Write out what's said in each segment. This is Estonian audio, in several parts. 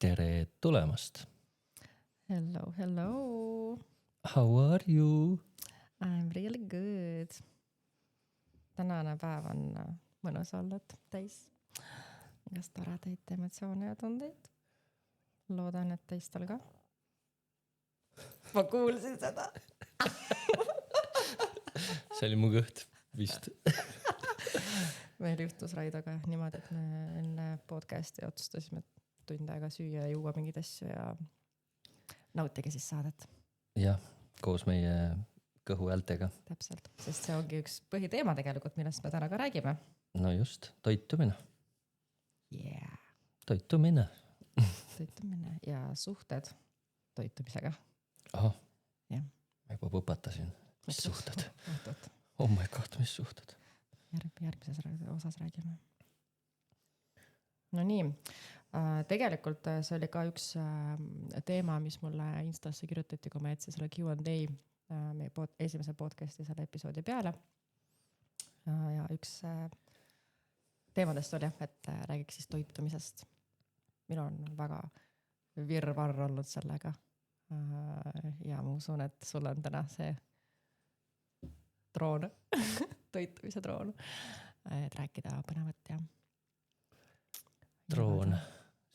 Tere tulemast! Hello, hello! How are you? I'm really good. Tänane päev on mõnus olnud täis. Igast toredaid emotsioone ja tundeid. Loodan, et teistel ka. Ma kuulsin seda. See oli mu kõht vist. Meil juhtus Raidoga niimoodi, et me enne podcasti otsustasime tund aega süüa ja juua mingeid asju ja nautige siis saadet. Jah, koos meie kõhuhäältega. Täpselt, sest see ongi üks põhiteema tegelikult, millest me täna ka räägime. No just, toitumine. Yeah. Toitumine. Toitumine ja suhted toitumisega. Aha, Jah. ma juba põpatasin. Mis suhted? Oot. Oh my god, mis suhted? Järgmises osas räägime. No nii, tegelikult see oli ka üks teema, mis mulle Instasse kirjutati, kui ma jätsin selle Q&A meie esimese podcasti selle episoodi peale. Ja üks teemadest oli, et räägiks siis toitumisest. Minul on väga virvarr olnud sellega. Ja ma usun, et sul on täna see troon, toitumise troon, et rääkida põnevat ja Troon,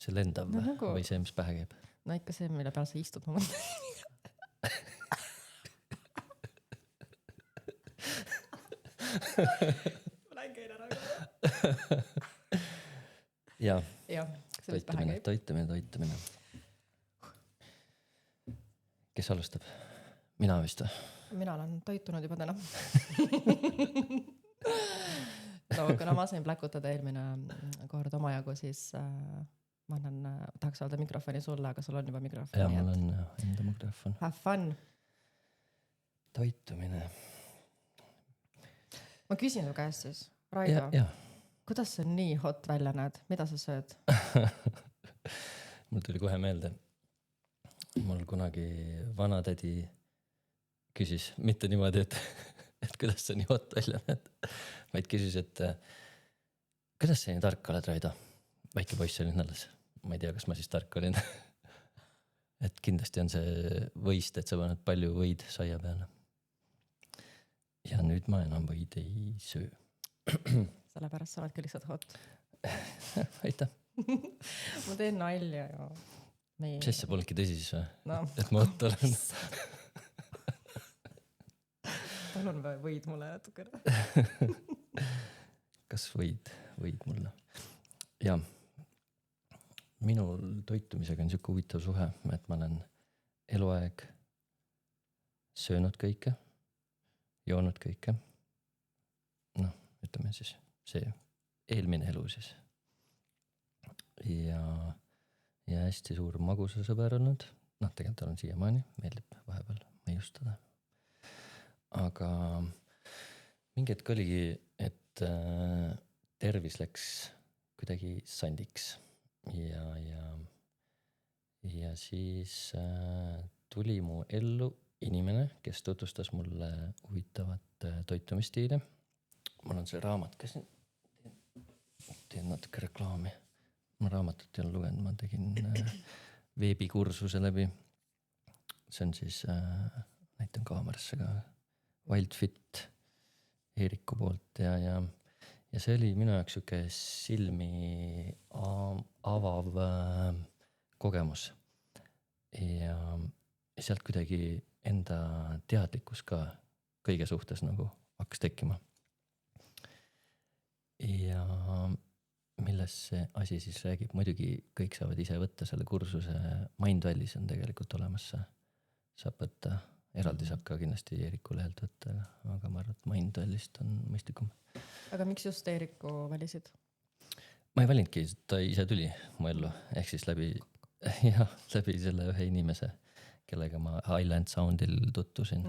see lendav no, nagu... või see, mis pähe käib? No ikka see, mille peal sa istud. Ma lähen käin ära. Jah, Ja, toitumine. Kes alustab? Mina vist või? Mina olen toitunud juba täna. No, kuna ma sain pläkutada eelmine kord omajagu, siis ma tahaks öelda mikrofoni sulle, aga sul on juba mikrofon. Ja, mul on enda mikrofon. Have fun. Toitumine. Ma küsin su käest siis, Raido, kuidas sa nii hot välja näed? Mida sa sööd? Mul tuli kohe meelde. Mul kunagi vanatädi küsis, mitte niimoodi, et kuidas sa nii hot välja näed, vaid küsis, et kuidas sa nii tark oled, Raido? Väike poiss olin alles. Ma ei tea, kas ma siis tark olin. Et kindlasti on see võist, et sa paned palju võid saia peale. Ja nüüd ma enam võid ei söö. Sellepärast sa oled küll lihtsalt hot. Aitäh. Ma teen nalja ja... Sest see polnudki tõsi siis või? No. Et ma hot olen. Palun võid mulle natukene. Kas võid mulle? Ja minul toitumisega on siuke huvitav suhe, et ma olen eluaeg söönud kõike, joonud kõike. Noh, ütleme siis see eelmine elu siis. Ja hästi suur magusa sõber olnud. Noh, tegelikult olen siiamaani, meeldib vahepeal maiustada. Aga mingi hetk oligi, et tervis läks kuidagi sandiks ja siis tuli mu ellu inimene, kes tutvustas mulle huvitavat toitumistiili. Mul on see raamat, kes teen natuke reklaami. Ma raamatut ei ole lugenud, ma tegin veebikursuse läbi. See on siis, näitan kaamerasse ka, Wild Fit Eeriku poolt ja see oli minu jaoks siuke silmi avav kogemus ja sealt kuidagi enda teadlikkus ka kõige suhtes nagu hakkas tekkima. Ja millest see asi siis räägib? Muidugi kõik saavad ise võtta selle kursuse. Mindvallis on tegelikult olemas. Saab võtta. Eraldi saab ka kindlasti Eeriku lehelt võtta, aga ma arvan, et Mindvallist on mõistlikum. Aga miks just Eeriku valisid? Ma ei valinudki, ta ise tuli mu ellu. Ehk siis läbi selle ühe inimese, kellega ma Island Soundil tutvusin.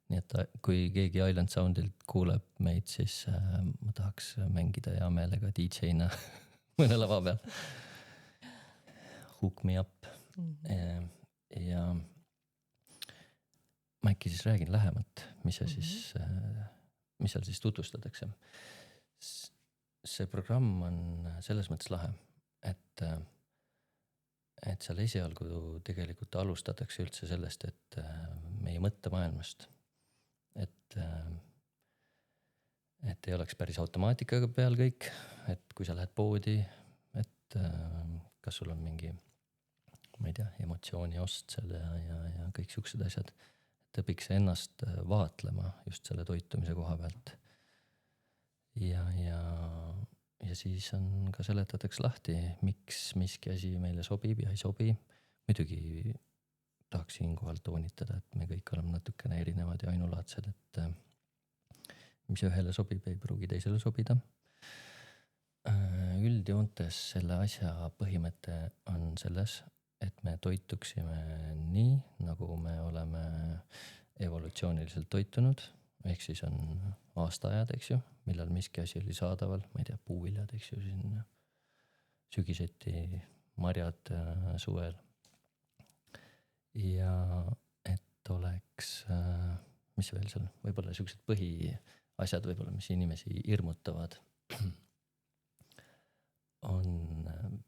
Nii et kui keegi Island Soundilt kuuleb meid, siis ma tahaks mängida ja meelega DJ-na mõne lava peal. Hook me up. Ja ma äkki siis räägin lähemalt, mis seal siis tutvustatakse. See programm on selles mõttes lahe, et et seal esialgu tegelikult alustatakse üldse sellest, et meie mõttemaailmast, et ei oleks päris automaatikaga peal kõik, et kui sa lähed poodi, et kas sul on mingi, ma ei tea, emotsiooniost seal ja kõik siuksed asjad, et õpiks ennast vaatlema just selle toitumise koha pealt. Ja siis on ka seletatakse lahti, miks miski asi meile sobib ja ei sobi. Muidugi tahaks siinkohal toonitada, et me kõik oleme natukene erinevad ja ainulaadsed, et mis ühele sobib, ei pruugi teisele sobida. Üldjoontes selle asja põhimõte on selles, et me toituksime nii, nagu me oleme evolutsiooniliselt toitunud, ehk siis on aastaajad, eks ju, millal miski asi oli saadaval, ma ei tea, puuviljad, eks ju, siin sügiseti, marjad suvel. Ja et oleks, mis veel seal, võib-olla siuksed põhiasjad võib-olla, mis inimesi hirmutavad, on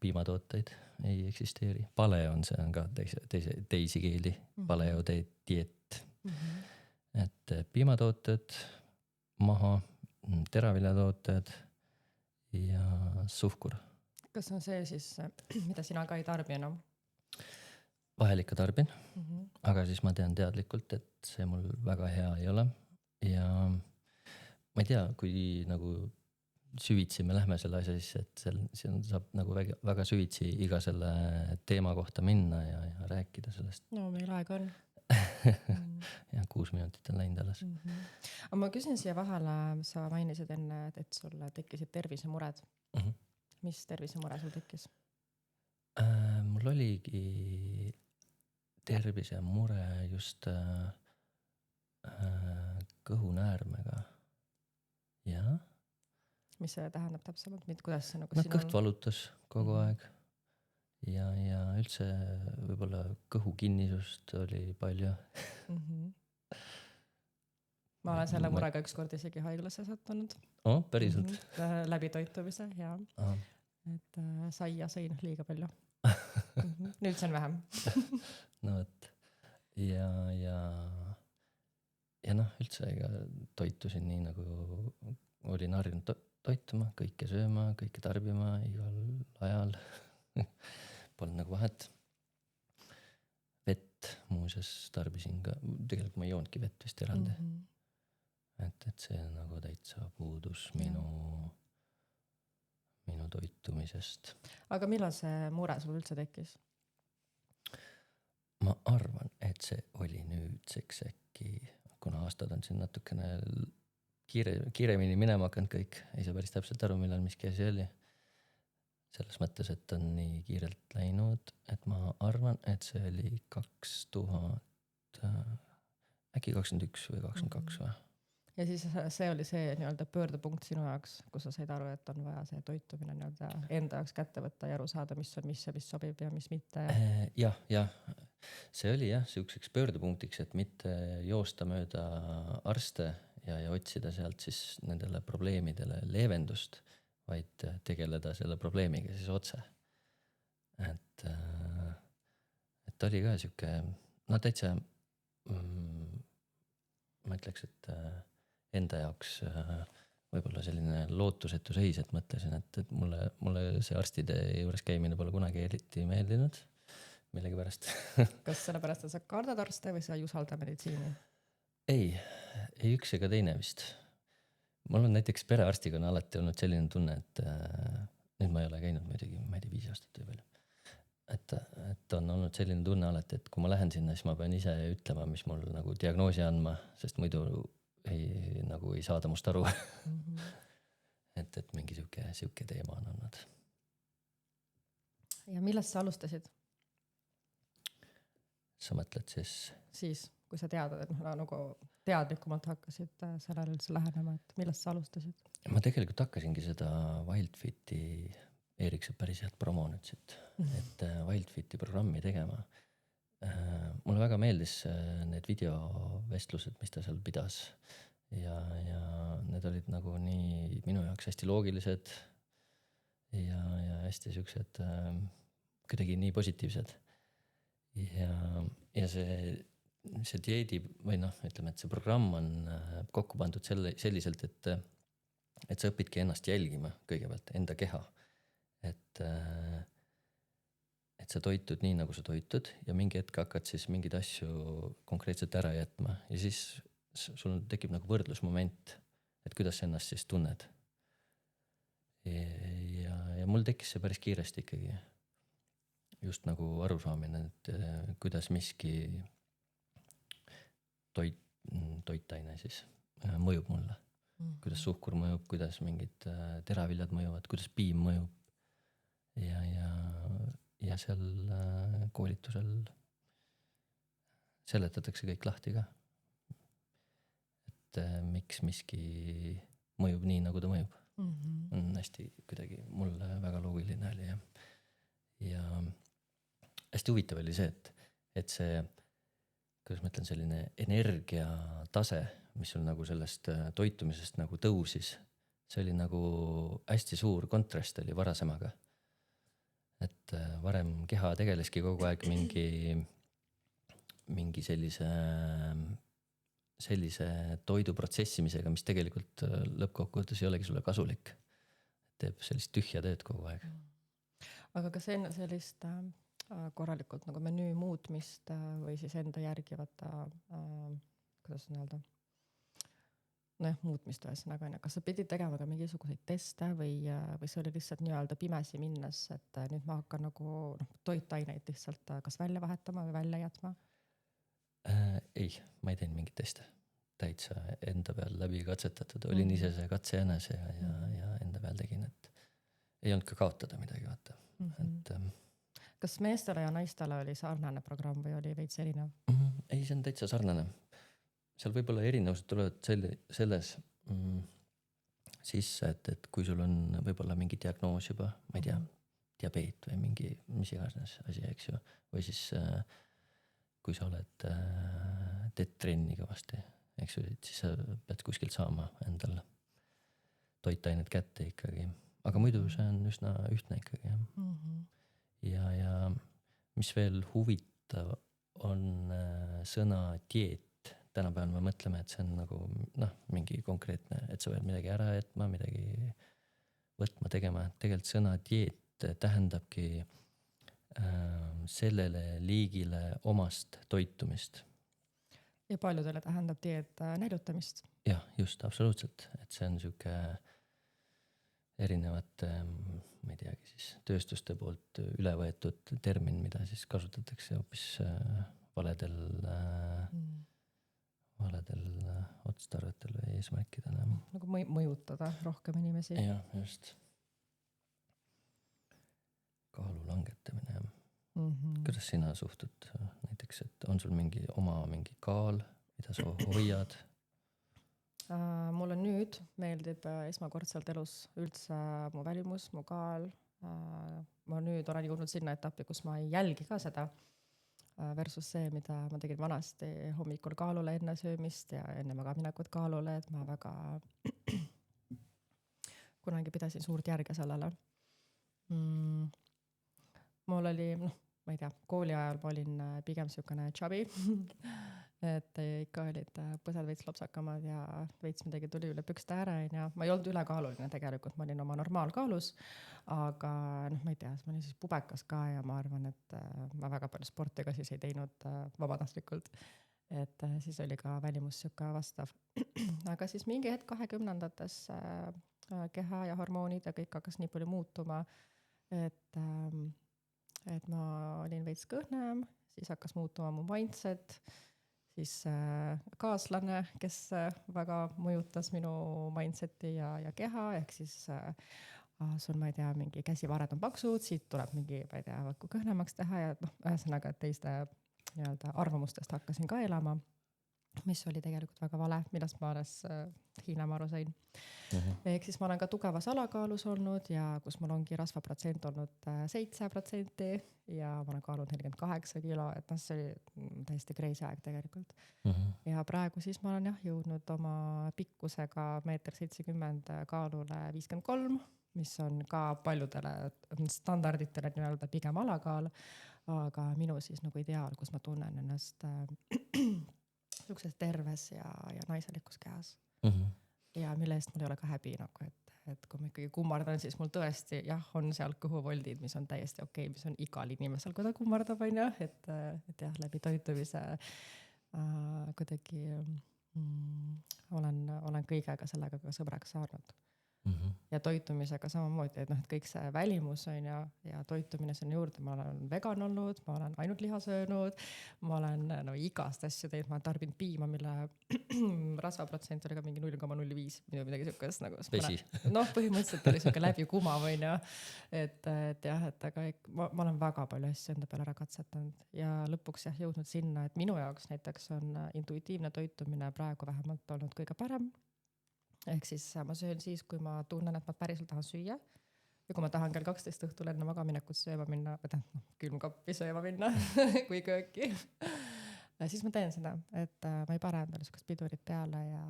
piimatooteid, ei eksisteeri. Paleon, see on ka teisi keeli, paleo dieet. Et piimatooted maha, teraviljatooted ja suhkur. kas on see siis, mida sina ka ei tarbi enam? Vahel ikka tarbin, aga siis ma tean teadlikult, et see mul väga hea ei ole. Ja ma ei tea, kui nagu süvitsi me lähme selle asja sisse, et siin saab nagu väga süvitsi iga selle teema kohta minna ja rääkida sellest. No meil aega on. Ja 6 minutit on läinud alles. Aga ma küsin siia vahele, sa mainisid enne, et sulle tekkisid tervisemured. Mis tervisemure sul tekkis? Mul oligi tervisemure just kõhunäärmega. Ja? Mis see tähendab täpsemalt? Kuidas see nagu kõht valutas kogu aeg. Ja üldse võib-olla kõhukinnisust oli palju. Ma olen selle murega ükskord isegi haiglasse sattunud. Päriselt? Läbi toitumise, jaa. Et sai ja sõin liiga palju. Nüüd see on vähem. No et ja üldse ega toitusin nii nagu olin harjunud toituma, kõike sööma, kõike tarbima igal ajal. Polnud nagu vahet. Vett muuseas tarbisin ka, tegelikult ma ei joonudki vett vist eraldi. Et see nagu täitsa puudus minu toitumisest. Aga millal see mure sul üldse tekkis? Ma arvan, et see oli nüüdseks äkki, kuna aastad on siin natukene kiiremini minema hakanud kõik, ei saa päris täpselt aru, millal miski asi oli. Selles mõttes, et on nii kiirelt läinud, et ma arvan, et see oli 2000, äkki 21 või 22 või? Ja siis see oli see nii-öelda pöördepunkt sinu jaoks, kus sa said aru, et on vaja see toitumine nii-öelda enda jaoks kätte võtta ja aru saada, mis on, mis sobib ja mis mitte. Jah, see oli jah, siukseks pöördepunktiks, et mitte joosta mööda arste ja otsida sealt siis nendele probleemidele leevendust, vaid tegeleda selle probleemiga siis otse. Et oli ka siuke, no täitsa, ma ütleks, et enda jaoks võib-olla selline lootusetu seis, et mõtlesin, et mulle see arstide juures käimine pole kunagi eriti meeldinud millegipärast. Kas sellepärast, et sa kardad arste või sa ei usalda meditsiini? Ei üks ega teine vist. Mul on näiteks perearstiga on alati olnud selline tunne, et nüüd ma ei ole käinud muidugi, ma ei tea, 5 aastat või palju. Et on olnud selline tunne alati, et kui ma lähen sinna, siis ma pean ise ütlema, mis mul nagu diagnoosi andma, sest muidu ei saada must aru. Et mingi siuke teema on olnud. Ja millest sa alustasid? Sa mõtled siis? Siis, kui sa tead, et nagu teadlikumalt hakkasid sellele üldse lähenema, et millest sa alustasid? Ma tegelikult hakkasingi seda WildFiti, Erik saab päris head promo nüüd siit, et WildFiti programmi tegema. Mulle väga meeldis need videovestlused, mis ta seal pidas ja need olid nagu nii minu jaoks hästi loogilised ja hästi siuksed kuidagi nii positiivsed. Ja see dieedi või noh, ütleme, et see programm on kokku pandud selliselt, et sa õpidki ennast jälgima kõigepealt, enda keha. Et sa toitud nii, nagu sa toitud ja mingi hetk hakkad siis mingeid asju konkreetselt ära jätma ja siis sul tekib nagu võrdlusmoment, et kuidas sa ennast siis tunned. Ja mul tekkis see päris kiiresti ikkagi. Just nagu arusaamine, et kuidas miski toitaine siis mõjub mulle. Kuidas suhkur mõjub, kuidas mingid teraviljad mõjuvad, kuidas piim mõjub. Ja seal koolitusel seletatakse kõik lahti ka. Et miks miski mõjub nii, nagu ta mõjub. On hästi kuidagi mulle väga loogiline oli ja hästi huvitav oli see, et see, kuidas ma ütlen, selline energiatase, mis sul nagu sellest toitumisest nagu tõusis, see oli nagu hästi suur kontrast oli varasemaga. Et varem keha tegeleski kogu aeg mingi sellise toidu protsessimisega, mis tegelikult lõppkokkuvõttes ei olegi sulle kasulik. Teeb sellist tühja tööd kogu aeg. Aga kas enne sellist korralikult nagu menüü muutmist või siis enda järgivata, kuidas öelda, muutmist ühesõnaga, kas sa pidid tegema ka mingisuguseid teste või see oli lihtsalt nii-öelda pimesi minnes, et nüüd ma hakkan nagu toitaineid lihtsalt kas välja vahetama või välja jätma? Ei, ma ei teinud mingit teste. Täitsa enda peal läbi katsetatud. Olin ise see katsejänes ja enda peal tegin, et ei olnud ka kaotada midagi, vaata. Kas meestele ja naistele oli sarnane programm või oli veits erinev? Ei, see on täitsa sarnane. Seal võib-olla erinevused tulevad selles sisse, et kui sul on võib-olla mingi diagnoos juba, ma ei tea, diabeet või mingi mis iganes asi, eks ju, või siis kui sa oled teed trenni kõvasti, eks ju, siis sa pead kuskilt saama endal toitained kätte ikkagi, aga muidu see on üsna ühtne ikkagi. Ja mis veel huvitav on sõna dieet. Tänapäeval me mõtleme, et see on nagu mingi konkreetne, et sa pead midagi ära jätma, midagi võtma, tegema. Tegelikult sõna dieet tähendabki sellele liigile omast toitumist. Ja paljudele tähendab dieet näljutamist. Jah, just, absoluutselt. Et see on siuke erinevate, ma ei teagi siis, tööstuste poolt üle võetud termin, mida siis kasutatakse hoopis valedel otstarvetel või eesmärkidel. Nagu mõjutada rohkem inimesi. Jah, just. Kaalu langetamine. Kuidas sina suhtud näiteks, et on sul mingi kaal, mida sa hoiad? Mulle nüüd meeldib esmakordselt elus üldse mu välimus, mu kaal. Ma nüüd olen jõudnud sinna etappi, kus ma ei jälgi ka seda versus see, mida ma tegin vanasti hommikul kaalule enne söömist ja enne magaminekut kaalule, et ma väga kunagi pidasin suurt järge sellele. Mul oli, ma ei tea, kooli ajal ma olin pigem siukene chubby, et ikka olid põsad veits lopsakamad ja veits midagi tuli üle pükste ära. Ma ei olnud ülekaaluline tegelikult, ma olin oma normaalkaalus, aga ma ei tea, ma olin siis pubekas ka ja ma arvan, et ma väga palju sporti ka siis ei teinud vabatahtlikult, et siis oli ka välimus siuke vastav. Aga siis mingi hetk 20-ndates keha ja hormoonid ja kõik hakkas nii palju muutuma, et ma olin veits kõhnem, siis hakkas muutuma mu mindset, siis kaaslane, kes väga mõjutas minu mindseti ja keha, ehk siis sul, ma ei tea, mingi käsivared on paksud, siit tuleb mingi, ma ei tea, kui kõhnemaks teha ja ühesõnaga teiste nii-öelda arvamustest hakkasin ka elama, mis oli tegelikult väga vale, millest ma alles Hiinamaa aru sain. Ehk siis ma olen ka tugevas alakaalus olnud ja kus mul ongi rasvaprotsent olnud 7% ja ma olen kaalunud 48 kilo, et see oli täiesti crazy aeg tegelikult. Ja praegu siis ma olen jõudnud oma pikkusega 1,70 m kaalule 53 mis on ka paljudele standarditele nii-öelda pigem alakaal, aga minu siis nagu ideaal, kus ma tunnen ennast niisuguses terves ja naiselikus kehas. Ja mille eest mul ei ole ka häbi nagu, et kui ma ikkagi kummardan, siis mul tõesti jah, on seal kõhuvoldid, mis on täiesti okei, mis on igal inimesel, kui ta kummardab, on ju, et jah, läbi toitumise kuidagi olen kõigega sellega ka sõbraks saanud. Ja toitumisega samamoodi, et noh, et kõik see välimus on ja toitumine sinna juurde, ma olen vegan olnud, ma olen ainult liha söönud, ma olen no igast asju teinud, ma olen tarbinud piima, mille rasvaprotsent oli ka mingi 0,05 midagi siukest nagu. Vesi. Noh, põhimõtteliselt oli siuke läbi kumav, on ju, et jah, et aga ma olen väga palju asju enda peale ära katsetanud ja lõpuks jah, jõudnud sinna, et minu jaoks näiteks on intuitiivne toitumine praegu vähemalt olnud kõige parem. Ehk siis ma söön siis, kui ma tunnen, et ma päriselt tahan süüa ja kui ma tahan kell 12 õhtul enne magaminekut sööma minna, külmkappi sööma minna kui kööki, siis ma teen seda, et ma ei pane endale sukast pidurit peale ja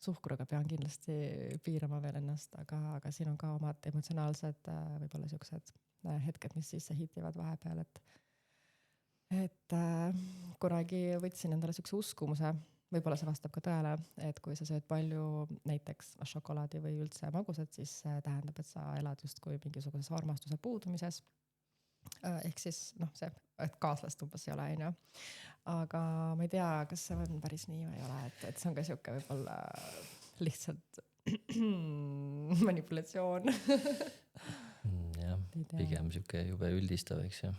suhkruga pean kindlasti piirama veel ennast, aga siin on ka omad emotsionaalsed võib-olla siuksed hetked, mis sisse hitivad vahepeal, et kunagi võtsin endale siukse uskumuse, võib-olla see vastab ka tõele, et kui sa sööd palju näiteks šokolaadi või üldse magusat, siis tähendab, et sa elad justkui mingisuguses armastuse puudumises. Ehk siis noh, see, et kaaslast umbes ei ole, on ju. Aga ma ei tea, kas see on päris nii või ei ole, et see on ka siuke võib-olla lihtsalt manipulatsioon. Jah, pigem siuke jube üldistav, eks ju.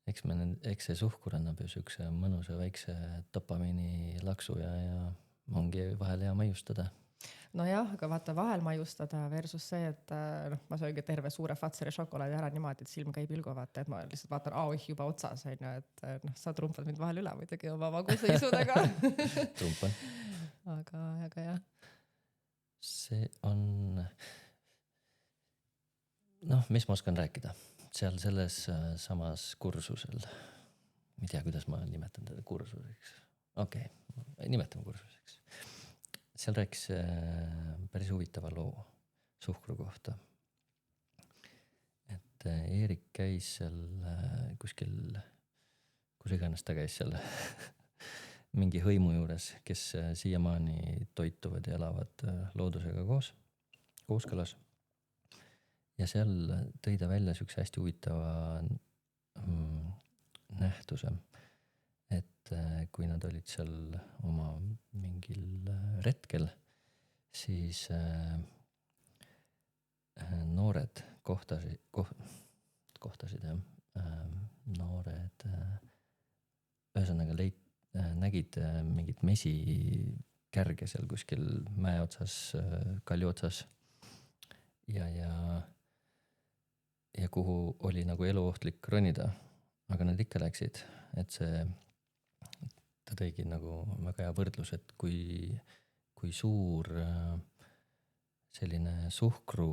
Eks see suhkur annab ju siukse mõnusa väikse dopamiini laksu ja ongi vahel hea maiustada. No jah, aga vaata vahel maiustada versus see, et ma söögi terve suure Fatseri šokolaadi ära niimoodi, et silm käib ilgu, vaata, et ma lihtsalt vaatan, juba otsas, on ju, et sa trumpad mind vahel üle muidugi oma magusõisudega. Trumpan. Aga jah. See on, noh, mis ma oskan rääkida? Seal selles samas kursusel, ma ei tea, kuidas ma nimetan teda kursuseks. Okei, nimetame kursuseks. Seal rääkis päris huvitava loo suhkru kohta. Et Eerik käis seal kuskil, kus iganes ta käis seal, mingi hõimu juures, kes siiamaani toituvad ja elavad loodusega kooskõlas. Ja seal tõi ta välja siukse hästi huvitava nähtuse, et kui nad olid seal oma mingil retkel, siis noored kohtasid noored ühesõnaga nägid mingit mesikärge seal kuskil mäe otsas, kalju otsas ja kuhu oli nagu eluohtlik ronida, aga nad ikka läksid, et ta tõigi nagu väga hea võrdlus, et kui suur selline suhkru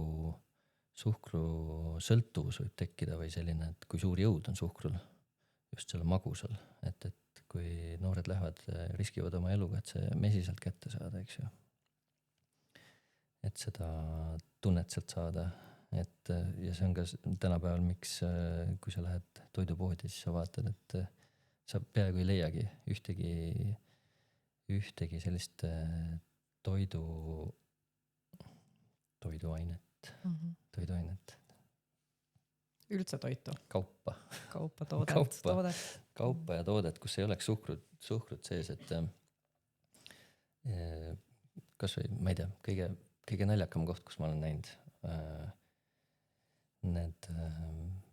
sõltuvus võib tekkida või selline, et kui suur jõud on suhkrul, just selle magusal, et kui noored lähevad, riskivad oma eluga, et see mesi sealt kätte saada, eks ju. Et seda tunnet sealt saada. Ja see on ka tänapäeval, miks kui sa lähed toidupoodi, siis sa vaatad, et sa peaaegu ei leiagi ühtegi sellist toiduainet. Üldse toitu. Kaupa, toodet, ja toodet, kus ei oleks suhkrut sees, et kas või, ma ei tea, kõige naljakam koht, kus ma olen näinud, need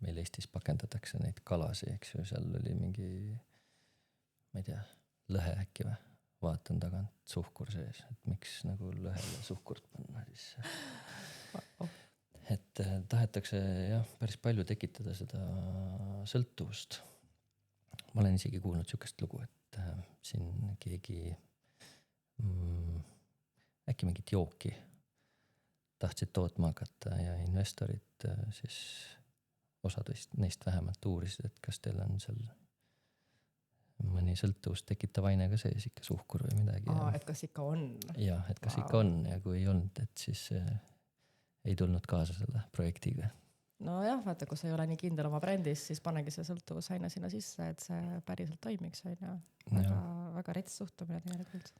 meil Eestis pakendatakse neid kalasi, eks ju, seal oli mingi, ma ei tea, lõhe äkki või, vaatan tagant suhkur sees, et miks nagu lõhele suhkurt panna siis. Et tahetakse jah, päris palju tekitada seda sõltuvust. Ma olen isegi kuulnud siukest lugu, et siin keegi äkki mingit jooki tahtsid tootma hakata ja investorid siis osad neist vähemalt uurisid, et kas teil on seal mõni sõltuvust tekitav aine ka sees, ikka suhkur või midagi. Et kas ikka on? Jah, et kas ikka on ja kui ei olnud, et siis ei tulnud kaasa selle projektiga. nojah, vaata, kui sa ei ole nii kindel oma brändis, siis panegi see sõltuvus aina sinna sisse, et see päriselt toimiks, on ju. Väga rets suhtumine tegelikult.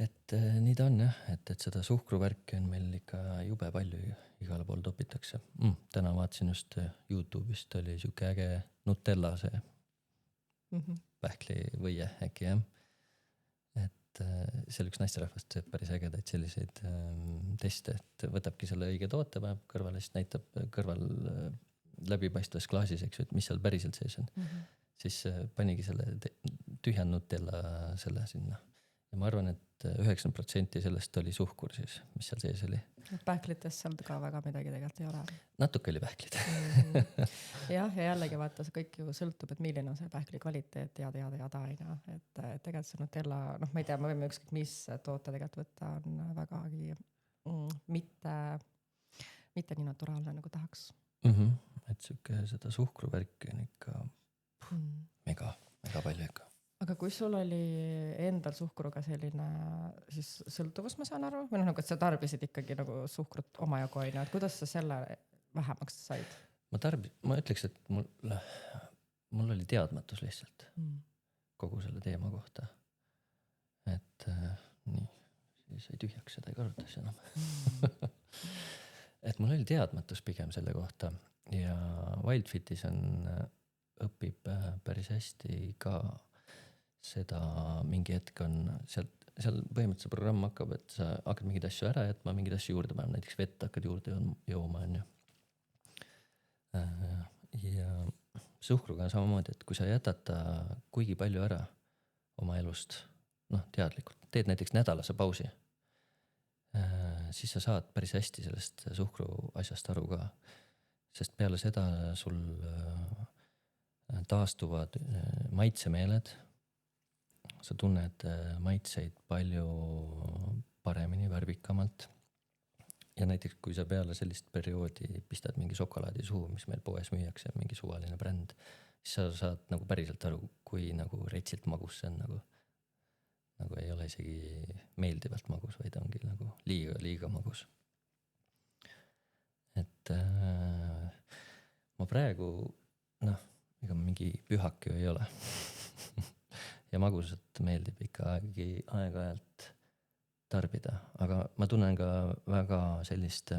Et nii ta on jah, et seda suhkruvärki on meil ikka jube palju igale pool topitakse. Täna vaatasin just YouTube'ist oli siuke äge Nutella see pähklivõie äkki jah. Et seal üks naisterahvast teeb päris ägedaid selliseid teste, et võtabki selle õige toote, paneb kõrvale, siis näitab kõrval läbipaistvas klaasis, eks ju, et mis seal päriselt sees on. Siis panigi selle tühja Nutella selle sinna. Ja ma arvan, et 90% sellest oli suhkur siis, mis seal sees oli. Pähklitest seal ka väga midagi tegelikult ei ole. Natuke oli pähklid. Jah, ja jällegi vaata, see kõik ju sõltub, et milline on see pähkli kvaliteet ja aina. Et tegelikult see Nutella, ma ei tea, me võime ükskõik mis toote tegelikult võtta, on vägagi mitte nii naturaalne nagu tahaks. Et siuke seda suhkruvärki on ikka mega palju ikka. Aga kui sul oli endal suhkruga selline siis sõltuvus, ma saan aru, või nagu, et sa tarbisid ikkagi nagu suhkrut omajagu aina, et kuidas sa selle vähemaks said? Ma ütleks, et mul oli teadmatus lihtsalt kogu selle teema kohta. Et nii, siis ei tühjaks seda ei kasutas enam. Et mul oli teadmatus pigem selle kohta ja Wildfitis õpib päris hästi ka seda mingi hetk on seal põhimõtteliselt see programm hakkab, et sa hakkad mingeid asju ära jätma, mingeid asju juurde panema, näiteks vett hakkad juurde jooma, on ju. Ja suhkruga on samamoodi, et kui sa jätad ta kuigi palju ära oma elust, teadlikult, teed näiteks nädalase pausi, siis sa saad päris hästi sellest suhkru asjast aru ka, sest peale seda sul taastuvad maitsemeeled, sa tunned maitseid palju paremini, värvikamalt. Ja näiteks kui sa peale sellist perioodi pistad mingi šokolaadi suhu, mis meil poes müüakse, mingi suvaline bränd, siis sa saad nagu päriselt aru, kui nagu retsilt magus see on nagu ei ole isegi meeldivalt magus, vaid ongi nagu liiga magus. Et ma praegu, ega mingi pühak ju ei ole. Ja magusat meeldib ikka aeg-ajalt tarbida, aga ma tunnen ka väga sellist,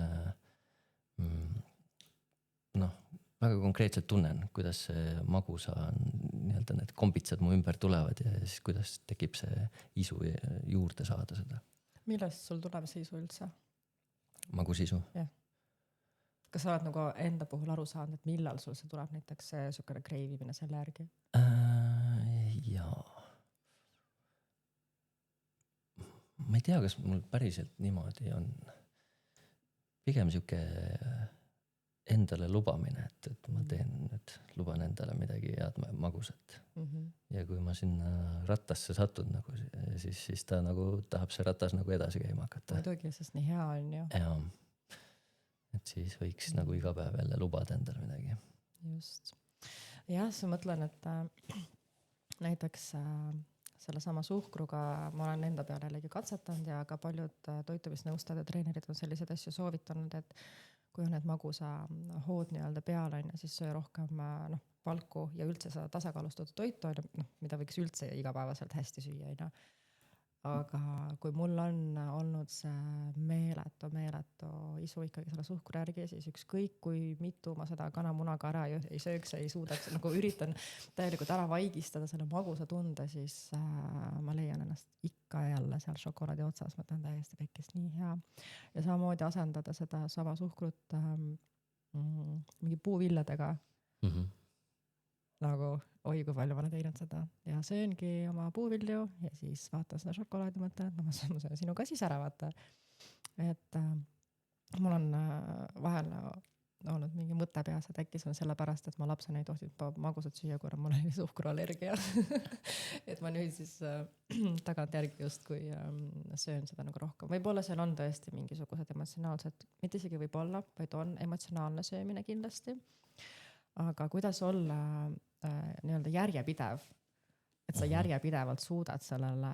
väga konkreetselt tunnen, kuidas see magusa nii-öelda need kombitsad mu ümber tulevad ja siis kuidas tekib see isu juurde saada seda. Millest sul tuleb see isu üldse? Magusisu? Jah. Kas sa oled nagu enda puhul aru saanud, et millal sul see tuleb näiteks sükene kreivimine selle järgi? Jaa. Ma ei tea, kas mul päriselt niimoodi on. Pigem siuke endale lubamine, et ma luban endale midagi head magusat. Ja kui ma sinna rattasse satun, nagu, siis ta nagu tahab see ratas nagu edasi käima hakata. Muidugi, sest nii hea on ju. Jaa. Et siis võiks nagu iga päev jälle lubada endale midagi. Just. Jah, sa mõtlen, et näiteks selle sama suhkruga ma olen enda peale jällegi katsetanud ja ka paljud toitumisnõustajad ja treenerid on selliseid asju soovitanud, et kui on need magusa hood nii-öelda peal, siis söö rohkem valku ja üldse seda tasakaalustatud toitu, mida võiks üldse igapäevaselt hästi süüa. Aga kui mul on olnud see meeletu isu ikkagi selle suhkru järgi, siis ükskõik kui mitu ma seda kanamunaga ära ei sööks, ei suudaks, nagu üritan täielikult ära vaigistada selle magusa tunde, siis ma leian ennast ikka jälle seal šokolaadi otsas, ma tahan täiesti pekkist nii hea. Ja samamoodi asendada seda sama suhkrut mingi puuvilladega. Nagu oi, kui palju ma olen teinud seda ja sööngi oma puuvilju ja siis vaatan seda šokolaadi mõtlen, et ma söön sinuga siis ära vaata. Et mul on vahel olnud mingi mõte peas, et äkki see on sellepärast, et ma lapsena ei tohtinud magusat süüa, kuna mul oli suhkruallergia. Et ma nüüd siis tagantjärgi just, kui söön seda nagu rohkem. Võib-olla seal on tõesti mingisugused emotsionaalsed, mitte isegi võib-olla, vaid on emotsionaalne söömine kindlasti. Aga kuidas olla nii-öelda järjepidev, et sa järjepidevalt suudad sellele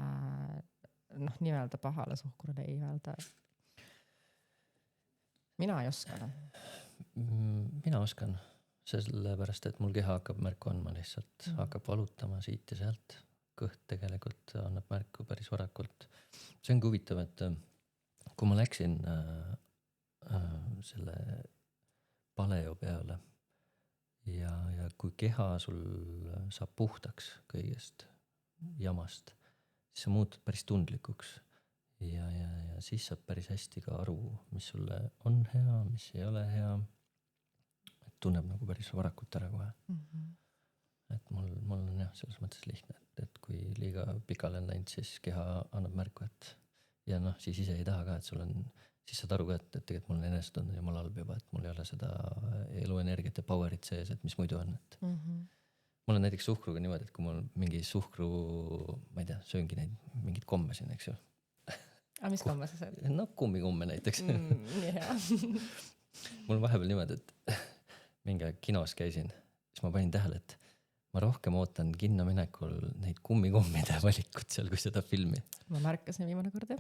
nii-öelda pahale suhkrule ei öelda? mina ei oska. Mina oskan, sellepärast, et mul keha hakkab märku andma lihtsalt, hakkab valutama siit ja sealt. Kõht tegelikult annab märku päris varakult. See on huvitav, et kui ma läksin selle paleo peale ja kui keha sul saab puhtaks kõigest jamast, siis sa muutud päris tundlikuks ja siis saab päris hästi ka aru, mis sulle on hea, mis ei ole hea. Et tunneb nagu päris varakult ära kohe. Et mul on jah, selles mõttes lihtne, et kui liiga pikale on läinud, siis keha annab märku, et ja siis ise ei taha ka, et sul on, siis saad aru ka, et tegelikult mul on enesetund jumala halb juba, et mul ei ole seda eluenergiat ja powerit sees, et mis muidu on, et mul on näiteks suhkruga niimoodi, et kui mul mingi suhkru, ma ei tea, sööngi neid mingid komme siin, eks ju. Aga mis komme sa sööd? No kummikumme näiteks. Nii hea. Mul vahepeal niimoodi, et mingi kinos käisin, siis ma panin tähele, et ma rohkem ootan kinno minekul neid kummikummide valikut seal, kui seda filmi. Ma märkasin viimane kord,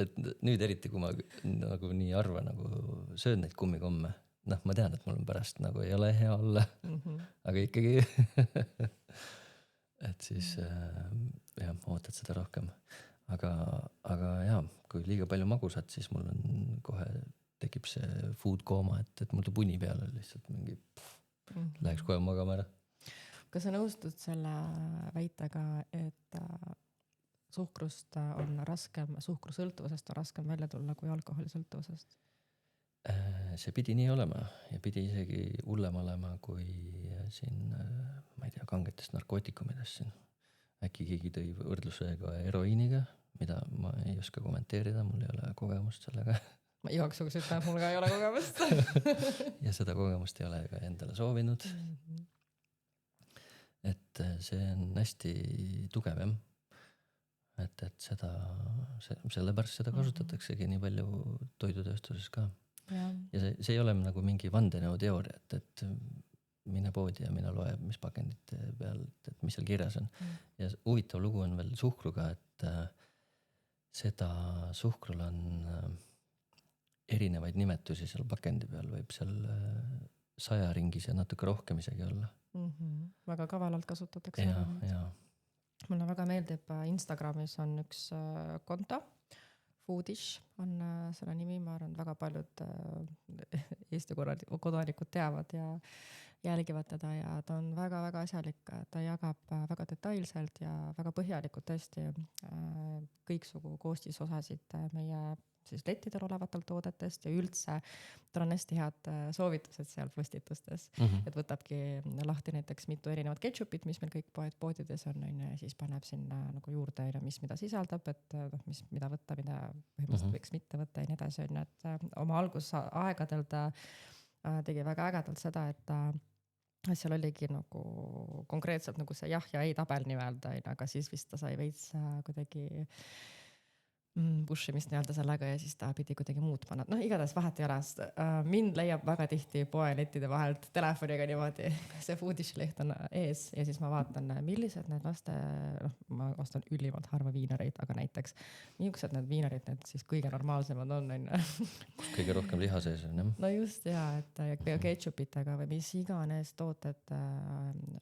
Et nüüd eriti, kui ma nagu nii harva nagu söön neid kummikumme, ma tean, et mul on pärast nagu ei ole hea olla, aga ikkagi, et siis jah, ootad seda rohkem. Aga jah, kui liiga palju magusat, siis mul on kohe tekib see food kooma, et mul tuu puni peale lihtsalt mingi läheks kohe magama ära. Kas sa nõustud selle väitega, et suhkrust on raskem, suhkrusõltuvusest on raskem välja tulla kui alkoholisõltuvusest? See pidi nii olema ja pidi isegi hullem olema kui siin, ma ei tea, kangetest narkootikumidest siin. Äkki keegi tõi võrdlusega heroiiniga, mida ma ei oska kommenteerida, mul ei ole kogemust sellega. Ma igaks juhuks ütlen, et mul ka ei ole kogemust. Ja seda kogemust ei ole ka endale soovinud. Et see on hästi tugev, jah. Et seda, sellepärast seda kasutataksegi nii palju toidutööstuses ka. Ja see ei ole nagu mingi vandenõu teooria, et mine poodi ja mine loe, mis pakendite peal, et mis seal kirjas on. Ja huvitav lugu on veel suhkruga, et seda suhkrul on erinevaid nimetusi seal pakendi peal, võib seal 100 ringis ja natuke rohkem isegi olla. Väga kavalalt kasutatakse. Ja. Mulle väga meeldib, Instagramis on üks konto, Foodish on selle nimi, ma arvan, väga paljud Eesti kodanikud teavad ja jälgivad teda ja ta on väga-väga asjalik, ta jagab väga detailselt ja väga põhjalikult tõesti kõiksugu koostisosasid meie siis lettidel olevatelt toodetest ja üldse tal on hästi head soovitused seal postitustes, et võtabki lahti näiteks mitu erinevat ketšupit, mis meil kõik poodides on, ja siis paneb sinna nagu juurde, mis mida sisaldab, et mida võtta, mida põhimõtteliselt võiks mitte võtta ja nii edasi, et oma algusaegadel ta tegi väga ägedalt seda, et seal oligi nagu konkreetselt nagu see jah ja ei tabel nii-öelda, aga siis vist ta sai veits kuidagi pushimist nii-öelda sellega ja siis ta pidi kuidagi muutma. Igatahes vahet ei ole. Mind leiab väga tihti poelettide vahelt telefoniga niimoodi. See Foodish leht on ees ja siis ma vaatan, millised need laste, ma ostan ülimalt harva viinereid, aga näiteks millised need viinerid need siis kõige normaalsemad on. Kus kõige rohkem liha sees on, jah? No just et ketšupitega või mis iganes tooted,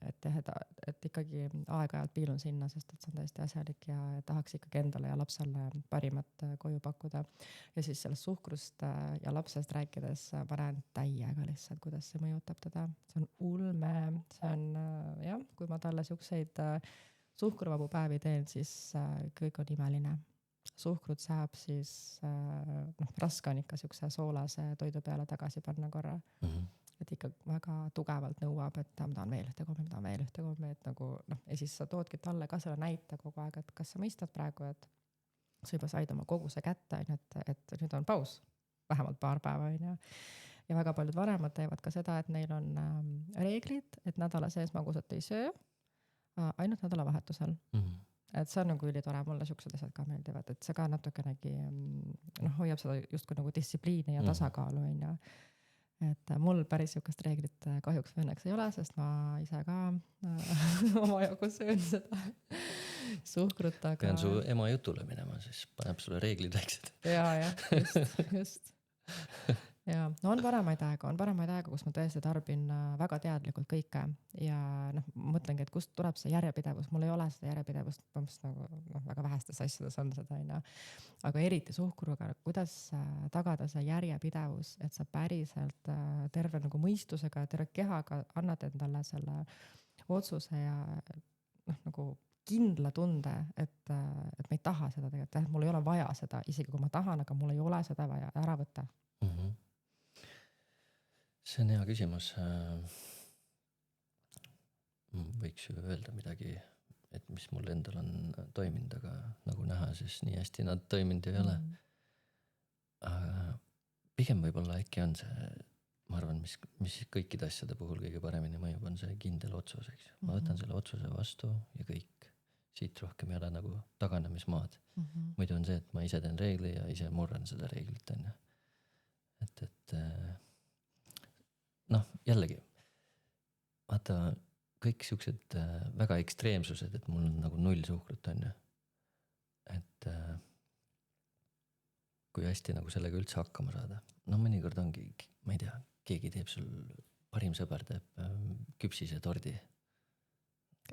et ikkagi aeg-ajalt piilun sinna, sest et see on täiesti asjalik ja tahaks ikkagi endale ja lapsele parimat koju pakkuda. Ja siis sellest suhkrust ja lapsest rääkides ma näen täiega lihtsalt, kuidas see mõjutab teda. See on ulme, see on jah, kui ma talle siukseid suhkruvabu päevi teen, siis kõik on imeline. Suhkrut saab siis, raske on ikka siukse soolase toidu peale tagasi panna korra. Et ikka väga tugevalt nõuab, et ma tahan veel ühte komme, et nagu, ja siis sa toodki talle ka selle näite kogu aeg, et kas sa mõistad praegu, et sa juba said oma koguse kätte, et nüüd on paus, vähemalt paar päeva. Ja väga paljud vanemad teevad ka seda, et neil on reeglid, et nädala sees magusat ei söö, ainult nädalavahetusel. Et see on nagu ülitore, mulle siuksed asjad ka meeldivad, et see ka natukenegi hoiab seda justkui nagu distsipliini ja tasakaalu. Et mul päris siukest reeglit kahjuks või õnneks ei ole, sest ma ise ka oma jagu söön seda. suhkrut, aga pean su ema jutule minema, siis paneb sulle reeglid väiksed. ja just ja no on paremaid aegu, kus ma tõesti tarbin väga teadlikult kõike ja noh, mõtlengi, et kust tuleb see järjepidevus, mul ei ole seda järjepidevust, nagu väga vähestes asjades on seda, onju. Aga eriti suhkruga, kuidas tagada see järjepidevus, et sa päriselt terve nagu mõistusega, terve kehaga annad endale selle otsuse ja noh, nagu kindla tunde, et ma ei taha seda tegelikult, mul ei ole vaja seda, isegi kui ma tahan, aga mul ei ole seda vaja ära võtta. See on hea küsimus. Võiks ju öelda midagi, et mis mul endal on toiminud, aga nagu näha, siis nii hästi nad toiminud ei ole. Aga pigem võib-olla äkki on see, ma arvan, mis kõikide asjade puhul kõige paremini mõjub, on see kindel otsus, eks. Ma võtan selle otsuse vastu ja kõik. Siit rohkem ei ole nagu taganemismaad. Muidu on see, et ma ise teen reegli ja ise murran seda reeglit, on. Et noh, jällegi, vaata kõik siuksed väga ekstreemsused, et mul on nagu 0 suhkrut, on. Et kui hästi nagu sellega üldse hakkama saada. No mõnikord ongi, ma ei tea, keegi teeb sul, parim sõber teeb küpsise tordi.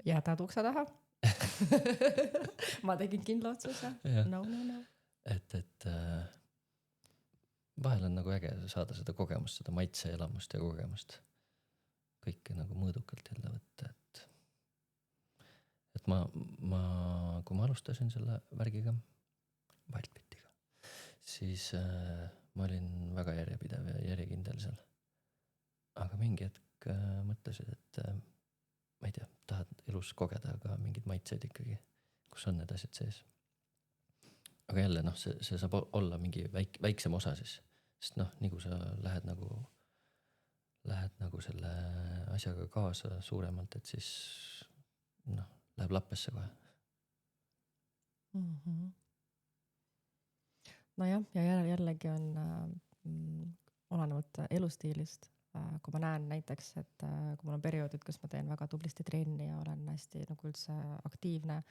Jätad ukse taha. Ma tegin kindla otsuse. No. Et vahel on nagu äge saada seda kogemust, seda maitse elamust ja kogemust. Kõike nagu mõõdukalt jälle võtta, et ma, kui ma alustasin selle värgiga, Wildbitiga, siis ma olin väga järjepidev ja järjekindel seal. Aga mingi hetk mõtlesin, et ma ei tea, tahad elus kogeda ka mingid maitseid ikkagi, kus on need asjad sees. Aga jälle, noh, see saab olla mingi väiksem osa siis, sest noh, nii kui sa lähed nagu selle asjaga kaasa suuremalt, et siis noh, läheb lappesse kohe. No jah, ja jällegi on olenevalt elustiilist. Kui ma näen näiteks, et kui mul on perioodid, kus ma teen väga tublisti trenni ja olen hästi nagu üldse aktiivne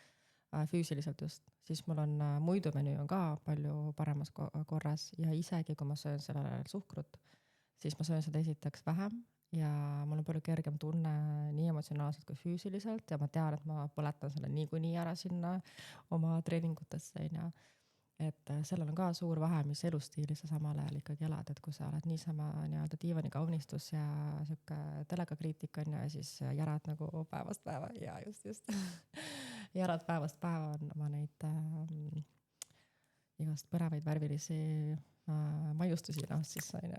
füüsiliselt just, siis mul on muidumenüü on ka palju paremas korras ja isegi kui ma söön sellele suhkrut, siis ma söön seda esiteks vähem ja mul on palju kergem tunne nii emotsionaalselt kui füüsiliselt ja ma tean, et ma põletan selle niikuinii ära sinna oma treeningutesse, ja et sellel on ka suur vahe, mis elustiili sa samal ajal ikkagi elad, et kui sa oled niisama nii-öelda diivaniga unistus ja siuke telekakriitik on ja siis järad nagu päevast päeva ja just järad päevast päeva on oma neid igast põnevaid värvilisi maiustusi, noh siis on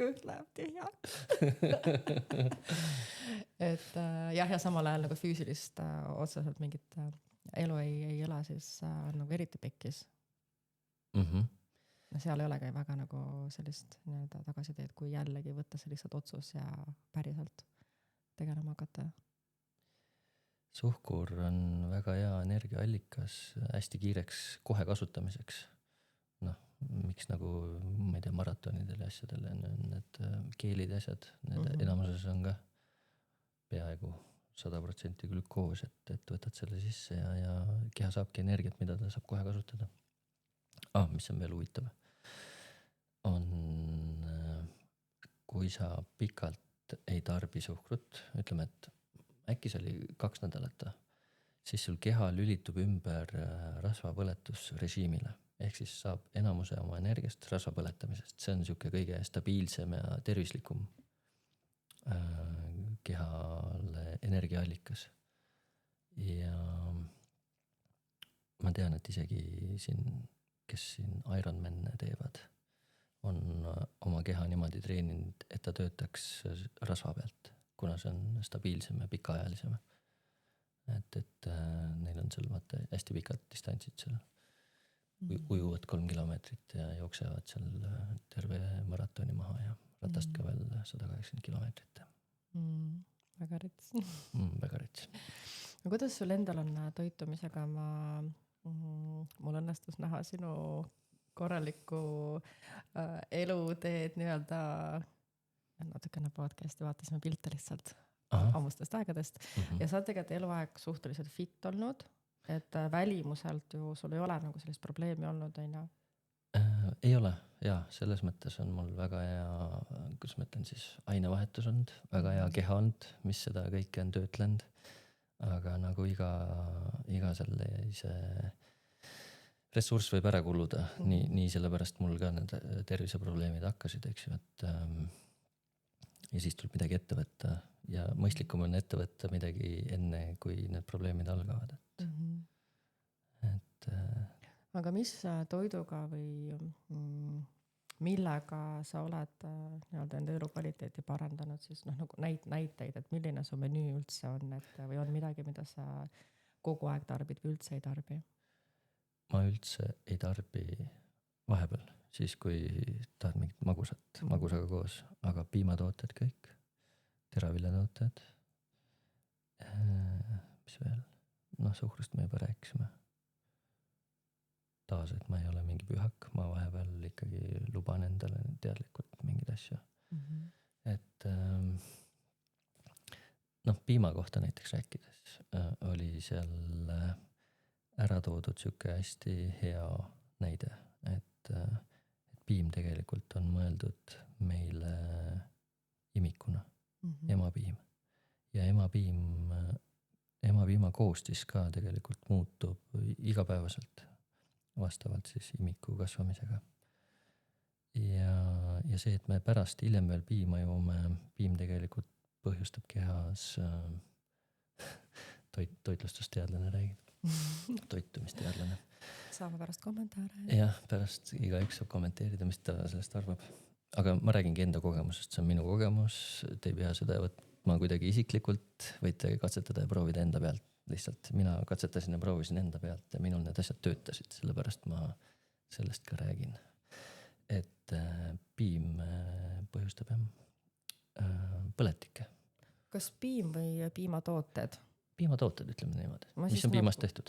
kõht läheb tühja. Et jah, ja samal ajal nagu füüsilist otseselt mingit elu ei ela, siis on nagu eriti pekkis. No seal ei olegi väga nagu sellist nii-öelda tagasiteed, kui jällegi võtta see lihtsalt otsus ja päriselt tegelema hakata. Suhkur on väga hea energiaallikas hästi kiireks kohe kasutamiseks. Noh, miks nagu, ma ei tea, maratonidele asjadele on need keelid asjad, need enamuses on ka peaaegu 100% glükoos, et võtad selle sisse ja keha saabki energiat, mida ta saab kohe kasutada. Mis on veel huvitav, on kui sa pikalt ei tarbi suhkrut, ütleme, et äkki see oli 2 nädalat, siis sul keha lülitub ümber rasvapõletusrežiimile, ehk siis saab enamuse oma energiast rasvapõletamisest. See on siuke kõige stabiilsem ja tervislikum kehale energiaallikas. Ja ma tean, et isegi siin, kes siin Ironman teevad, on oma keha niimoodi treeninud, et ta töötaks rasva pealt, kuna see on stabiilsem ja pikaajalisem. Et neil on seal vaata hästi pikad distantsid seal. Ujuvad 3 kilomeetrit ja jooksevad seal terve maratoni maha ja ratast ka veel 180 kilomeetrit. Väga rits. Väga rits. No kuidas sul endal on toitumisega? Mul õnnestus näha sinu korralikku eluteed nii-öelda natukene podcasti, vaatasime pilte lihtsalt ammustest aegadest ja sa oled tegelikult eluaeg suhteliselt fit olnud et välimuselt ju sul ei ole nagu sellist probleemi olnud, on ju. Ei ole, jaa, selles mõttes on mul väga hea, kuidas ma ütlen siis, ainevahetus olnud, väga hea keha olnud, mis seda kõike on töötlenud, aga nagu iga sellise ressurss võib ära kuluda, nii sellepärast mul ka need terviseprobleemid hakkasid, eks ju, et ja siis tuleb midagi ette võtta ja mõistlikum on ette võtta midagi enne, kui need probleemid algavad, et aga mis toiduga või millega sa oled nii-öelda enda elukvaliteeti parandanud siis nagu näiteid, et milline su menüü üldse on, et või on midagi, mida sa kogu aeg tarbid või üldse ei tarbi? Ma üldse ei tarbi vahepeal, siis kui tahad mingit magusaga koos, aga piimatooted kõik, teraviljatooted, mis veel, suhkrust me juba rääkisime. Taas, et ma ei ole mingi pühak, ma vahepeal ikkagi luban endale teadlikult mingeid asju. Et piima kohta näiteks rääkides oli seal ära toodud siuke hästi hea näide, et piim tegelikult on mõeldud meile imikuna, emapiim. Ja emapiima koostis ka tegelikult muutub igapäevaselt vastavalt siis imiku kasvamisega. Ja see, et me pärast hiljem veel piima joome, piim tegelikult põhjustab kehas toitlustusteadlane räägib, toitumisteadlane. Saame pärast kommentaare. Jah, pärast igaüks saab kommenteerida, mis ta sellest arvab. Aga ma räägingi enda kogemusest, see on minu kogemus, te ei pea seda võtma kuidagi isiklikult, võite katsetada ja proovida enda pealt. Lihtsalt mina katsetasin ja proovisin enda pealt ja minul need asjad töötasid, sellepärast ma sellest ka räägin. Et piim põhjustab põletikke. Kas piim või piimatooted? Piimatooted, ütleme niimoodi. Mis on piimast tehtud?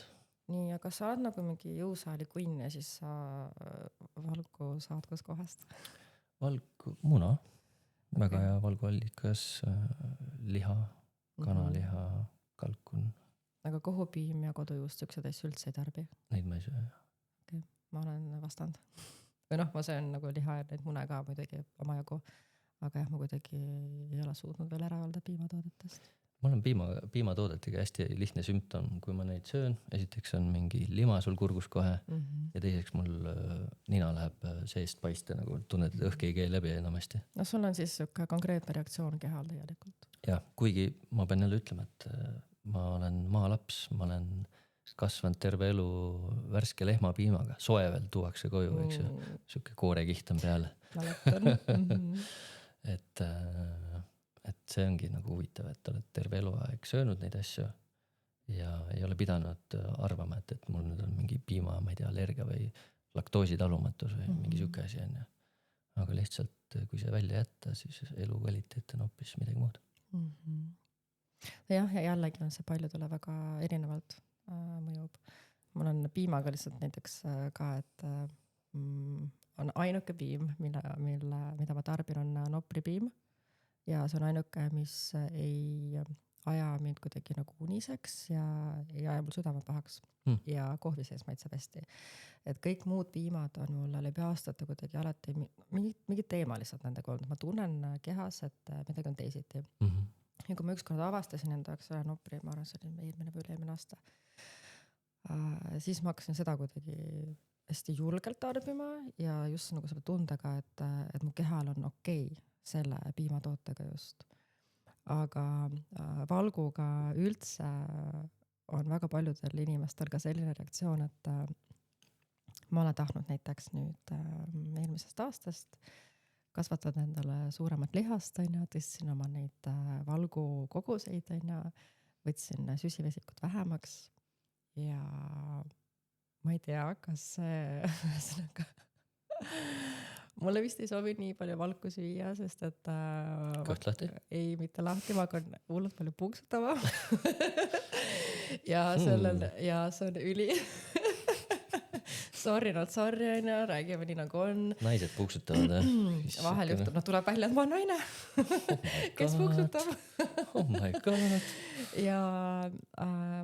Nii, aga sa oled nagu mingi jõusaali kunn ja siis sa valgu saad kus kohast? Muna, väga hea valguallikas, liha, kanaliha, kalkun. Aga kohupiim ja kodujuust siuksed asju üldse ei tarbi? Neid ma ei söö. Okay. Ma olen vastand. Või ma söön nagu liha ja neid mune ka muidugi omajagu, aga jah, ma kuidagi ei ole suutnud veel ära öelda piimatoodetest. Mul on piimatoodetega hästi lihtne sümptom, kui ma neid söön. Esiteks on mingi lima sul kurgus kohe ja teiseks mul nina läheb seest paiste, nagu tunned, et õhk ei käi läbi enamasti. No sul on siis siuke konkreetne reaktsioon kehal tegelikult. Ja, kuigi ma pean jälle ütlema, et ma olen maalaps, ma olen kasvanud terve elu värske lehmapiimaga, soe veel tuuakse koju, eks ju, siuke koorekiht on peale. Et see ongi nagu huvitav, et oled terve eluaeg söönud neid asju ja ei ole pidanud arvama, et mul nüüd on mingi piima, ma ei tea, allergia või laktoositalumatus või mingi siuke asi on. Aga lihtsalt, kui see välja jätta, siis elu kvaliteet on hoopis midagi muud. Jah, ja jällegi on see paljudele väga erinevalt mõjub. Mul on piimaga lihtsalt näiteks ka, et on ainuke piim, mida ma tarbin, on nopripiim ja see on ainuke, mis ei aja mind kuidagi nagu uniseks ja ei aja mul südame pahaks ja kohvi sees maitseb hästi. Et kõik muud piimad on mul läbi aastate kuidagi alati mingid teema lihtsalt nendega olnud. Ma tunnen kehas, et midagi on teisiti. Ja kui ma ükskord avastasin enda jaoks nopri, ma arvan, see oli eelmine või üle-eelmine aasta, siis ma hakkasin seda kuidagi hästi julgelt tarbima ja just nagu selle tundega, et mu kehal on okei selle piimatootega just. Aga valguga üldse on väga paljudel inimestel ka selline reaktsioon, et ma olen tahtnud näiteks nüüd eelmisest aastast kasvatad endale suuremat lihast, tõstsin oma neid valgu koguseid, võtsin süsivesikut vähemaks ja ma ei tea, kas mulle vist ei sobi nii palju valku süüa, sest et kõht lahti? Ei, mitte lahti, ma hakkan hullult palju punksutama ja see on sorry not sorry onju, räägime nii nagu on. naised puksutavad vahel juhtub, tuleb välja, et ma olen naine kes puksutab oh my god. ja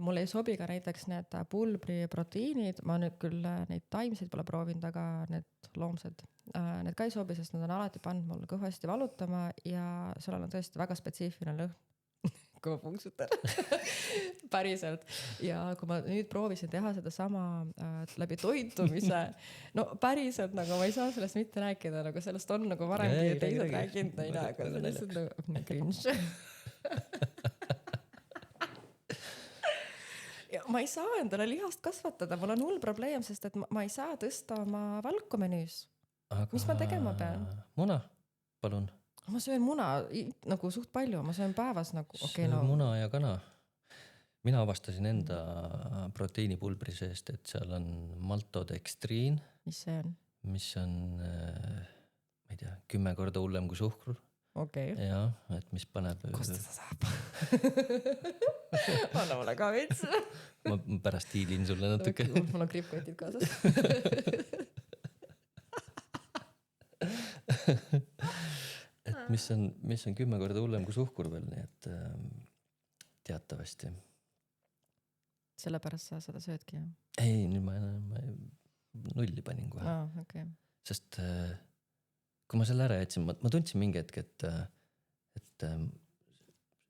mulle ei sobi ka näiteks need pulbriproteiinid, ma nüüd küll neid taimseid pole proovinud, aga need loomsed, need ka ei sobi, sest nad on alati pannud mul kõvasti valutama ja sellel on tõesti väga spetsiifiline lõhn kui ma punksutan päriselt. Ja kui ma nüüd proovisin teha seda sama läbi toitumise, no päriselt nagu ma ei saa sellest mitte rääkida, nagu sellest on nagu varemgi teised rääkinud, aga see on lihtsalt nagu cringe. Ja ma ei saa endale lihast kasvatada, mul on hull probleem, sest et ma ei saa tõsta oma valku menüüs. Mis ma tegema pean? Muna, palun. Ma söön muna nagu suht palju, ma söön päevas nagu muna ja kana. Mina avastasin enda proteiinipulbri seest, et seal on maltodekstriin. Mis see on? Mis on, ma ei tea, 10 korda hullem kui suhkur. Okay. Ja, et mis paneb... Kust seda saab? Anna mulle ka veits. Ma pärast tiilin sulle natuke. Mul on kriipkotid kaasas. et mis on 10 korda hullem kui suhkur veel, nii et teatavasti. Sellepärast sa seda söödki, jah? Ei, nüüd ma nulli panin kohe. Okay. Sest kui ma selle ära jätsin, ma tundsin mingi hetk, et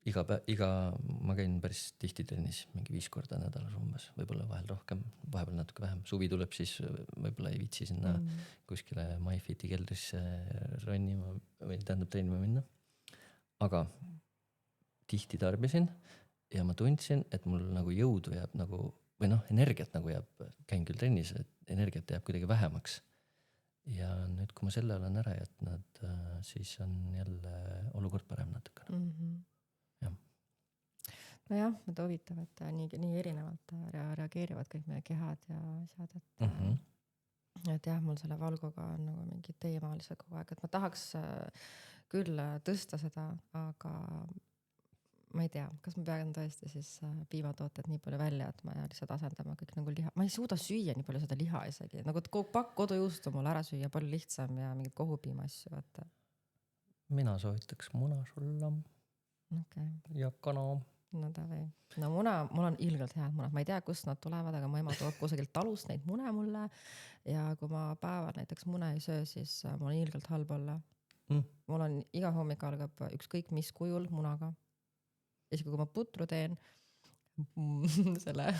ma käin päris tihti trennis, mingi 5 korda nädalas umbes, võib-olla vahel rohkem, vahepeal natuke vähem. Suvi tuleb, siis võib-olla ei viitsi sinna kuskile MyFiti keldrisse ronnima või tähendab treenima minna. Aga tihti tarbisin ja ma tundsin, et mul nagu jõudu jääb nagu, või energiat nagu jääb, käin küll trennis, et energiat jääb kuidagi vähemaks. Ja nüüd, kui ma selle olen ära jätnud, siis on jälle olukord parem natuke. Jah. Nojah, need huvitav, et nii erinevalt reageerivad kõik meie kehad ja asjad, et jah, mul selle valguga on nagu mingi teema lihtsalt kogu aeg, et ma tahaks küll tõsta seda, aga ma ei tea, kas ma pean tõesti siis piimatooted nii palju välja, et ma lihtsalt asendama kõik nagu liha. Ma ei suuda süüa nii palju seda liha isegi. Nagu pakk kodujuustu mul ära süüa palju lihtsam ja mingid kohupiima asju. Vaata. Mina soovitaks muna sulla ja kana. No davai. No mul on ilgelt head munad. Ma ei tea, kust nad tulevad, aga mu ema toob kusagilt talust neid mune mulle. Ja kui ma päeval näiteks mune ei söö, siis mul on ilgelt halb olla. Mul on iga hommik algab ükskõik mis kujul munaga. Isegi kui ma putru teen, selle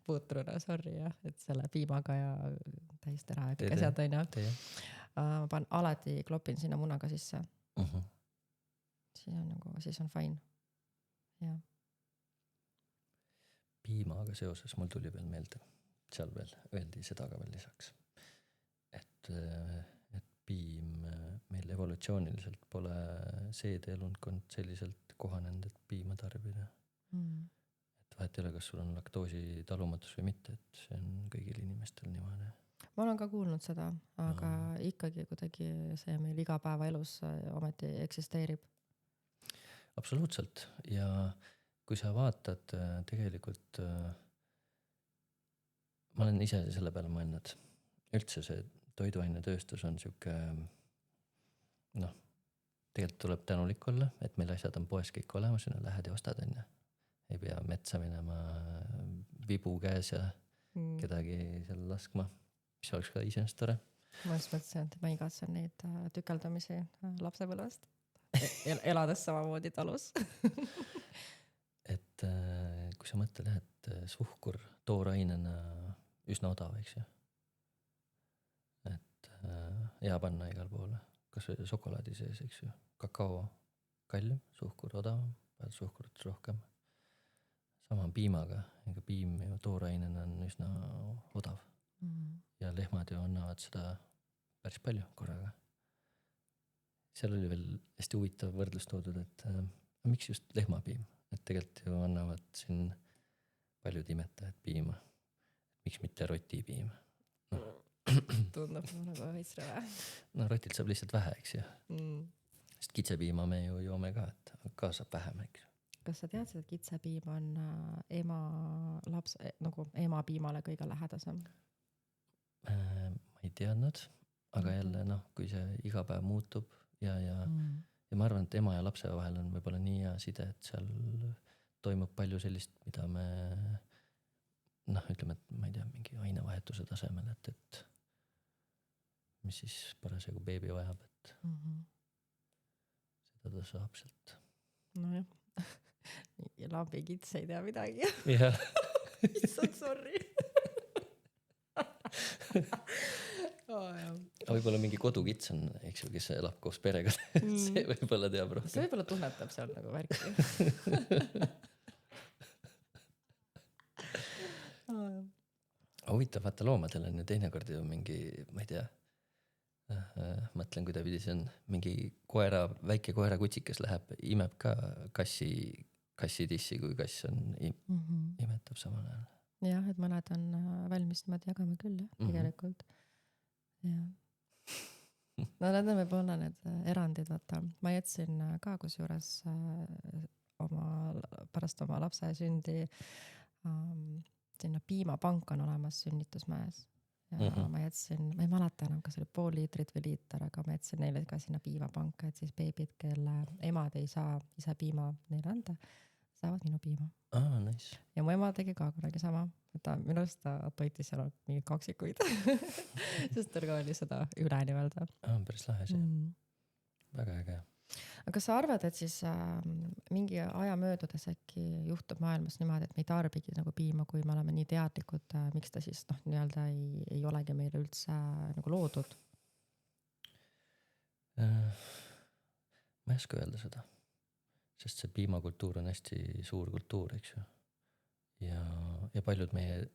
putruna, sorry jah, et selle piimaga ja täistera ja kõik asjad on ja. Ma panen alati, klopin sinna munaga sisse. Siis on fine. Ja. Piimaga seoses mul tuli veel meelde, seal veel öeldi seda ka veel lisaks, et piim meil evolutsiooniliselt pole seedeelundkond selliselt kohanenud, et piima tarbida. Et vahet ei ole, kas sul on laktoosi talumatus või mitte, et see on kõigil inimestel niimoodi. Ma olen ka kuulnud seda, aga ikkagi kuidagi see meil igapäevaelus ometi eksisteerib. Absoluutselt. Ja kui sa vaatad tegelikult, ma olen ise selle peale mõelnud, üldse see toiduainetööstus on siuke, tegelikult tuleb tänulik olla, et meil asjad on poes kõik olemas, sinna lähed ja ostad enne. Ei pea metsa minema vibu käes ja kedagi seal laskma, mis oleks ka iseenesest tore. Ma just mõtlesin, et ma igatsen neid tükeldamisi lapsepõlvest. Elades samamoodi talus. Et kui sa mõtled, et suhkur toorainena üsna odav, eks ju. Et hea panna igal poole. Kas šokolaadi sees, eks ju. Kakao kallim, suhkur odavam, peal suhkurut rohkem. Sama piimaga, ega piim ju toorainena on üsna odav. Ja lehmad ju annavad seda päris palju korraga. Seal oli veel hästi huvitav võrdlus toodud, et miks just lehmapiim? Et tegelikult ju annavad siin paljud imetajad piima. Miks mitte rotipiim? Tundub nagu veitsrõve. Rotilt saab lihtsalt vähe, eks ju. Sest kitsepiima me ju joome ka, et ka saab vähem, eks. Kas sa teadsid, et kitsepiim on ema piimale kõige lähedasem? ma ei teadnud, aga jälle kui see iga päev muutub ja ma arvan, et ema ja lapse vahel on võib-olla nii hea side, et seal toimub palju sellist, mida me ütleme, et ma ei tea, mingi ainevahetuse tasemel, et mis siis parasjagu beebi vajab, et seda ta saab sealt. Nojah, lambikits ei tea midagi. Jah. Issand, sorry. Võib-olla mingi kodukits on, eks ju, kes elab koos perega. See võib-olla teab rohkem. See võib-olla tunnetab seal nagu värki. Huvitav, vaata loomadel on ju teinekord ju mingi, ma ei tea, mõtlen, kuidapidi see on mingi väike koerakutsikas läheb, imeb ka kassi tissi, kui kass on imetab samal ajal. Jah, et mõned on valmis niimoodi jagama küll, jah, tegelikult. Jah. No need on võib-olla need erandid, vaata. Ma jätsin ka kusjuures pärast oma lapse sündi sinna piimapank on olemas Sünnitusmäes. Ja ma jätsin, ma ei mäleta enam, kas oli pool liitrit või liiter, aga ma jätsin neile ka sinna piimapanka, et siis beebid, kelle emad ei saa ise piima neile anda, saavad minu piima. Nice. Ja mu ema tegi ka kunagi sama, et minu arust ta toitis seal mingid kaksikuid, sest tal ka oli seda üle nii-öelda. Päris lahe see. Väga äge. Aga kas sa arvad, et siis mingi aja möödudes äkki juhtub maailmas niimoodi, et me ei tarbigi nagu piima, kui me oleme nii teadlikud, miks ta siis nii-öelda ei olegi meile üldse nagu loodud? Ma ei oska öelda seda, sest see piimakultuur on hästi suur kultuur, eks ju. Ja paljud meie,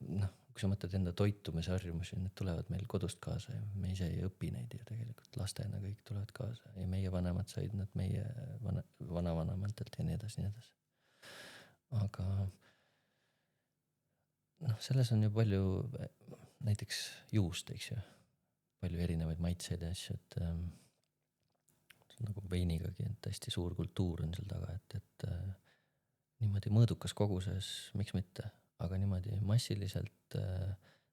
kui sa mõtled enda toitumise harjumusi, need tulevad meil kodust kaasa ja me ise ei õpi neid ja tegelikult lastena kõik tulevad kaasa ja meie vanemad said nad meie vanavanematelt ja nii edasi. Aga selles on ju palju, näiteks juust, eks ju, palju erinevaid maitseid ja asju, et nagu veinigagi, et hästi suur kultuur on seal taga, et niimoodi mõõdukas koguses, miks mitte, aga niimoodi massiliselt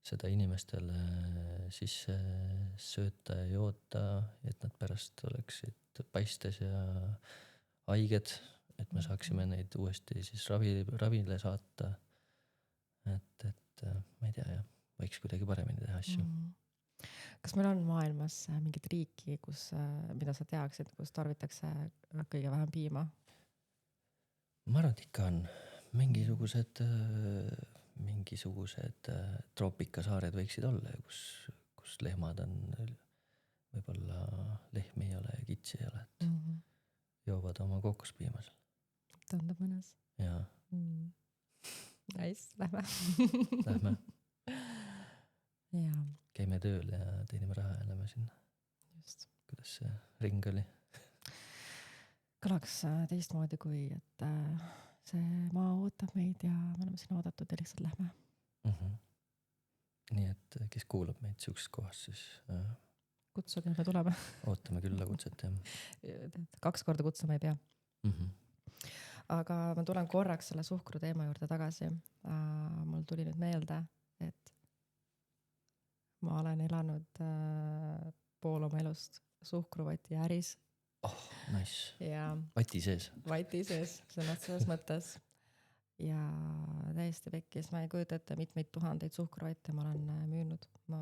seda inimestele sisse sööta ja joota, et nad pärast oleksid paistes ja haiged, et me saaksime neid uuesti siis ravile saata. Et ma ei tea, jah, võiks kuidagi paremini teha asju. Kas meil on maailmas mingit riiki, mida sa teaksid, kus tarvitakse kõige vähem piima? Ma arvan, et ikka on mingisugused troopikasaared võiksid olla, kus lehmad on, võib-olla lehmi ei ole ja kitsi ei ole, et joovad oma kookospiima seal. Tundub mõnes. Jaa. Nice, lähme. Lähme. Jaa. Käime tööl ja teenime raha ja lähme sinna. Just. Kuidas see ring oli? Kõlaks teistmoodi kui, et see maa ootab meid ja me oleme siin oodatud ja lihtsalt lähme. Nii et kes kuulab meid siukses kohas, siis kutsuge, me tuleme. Ootame külla kutset, jah. 2 korda kutsuma ei pea. Aga ma tulen korraks selle suhkru teema juurde tagasi. Mul tuli nüüd meelde, et ma olen elanud pool oma elust suhkruvati äris. Nice. Ja vati sees, selles mõttes. Ja täiesti pekkis, ma ei kujuta ette mitmeid tuhandeid suhkruvatte ma olen müünud. Ma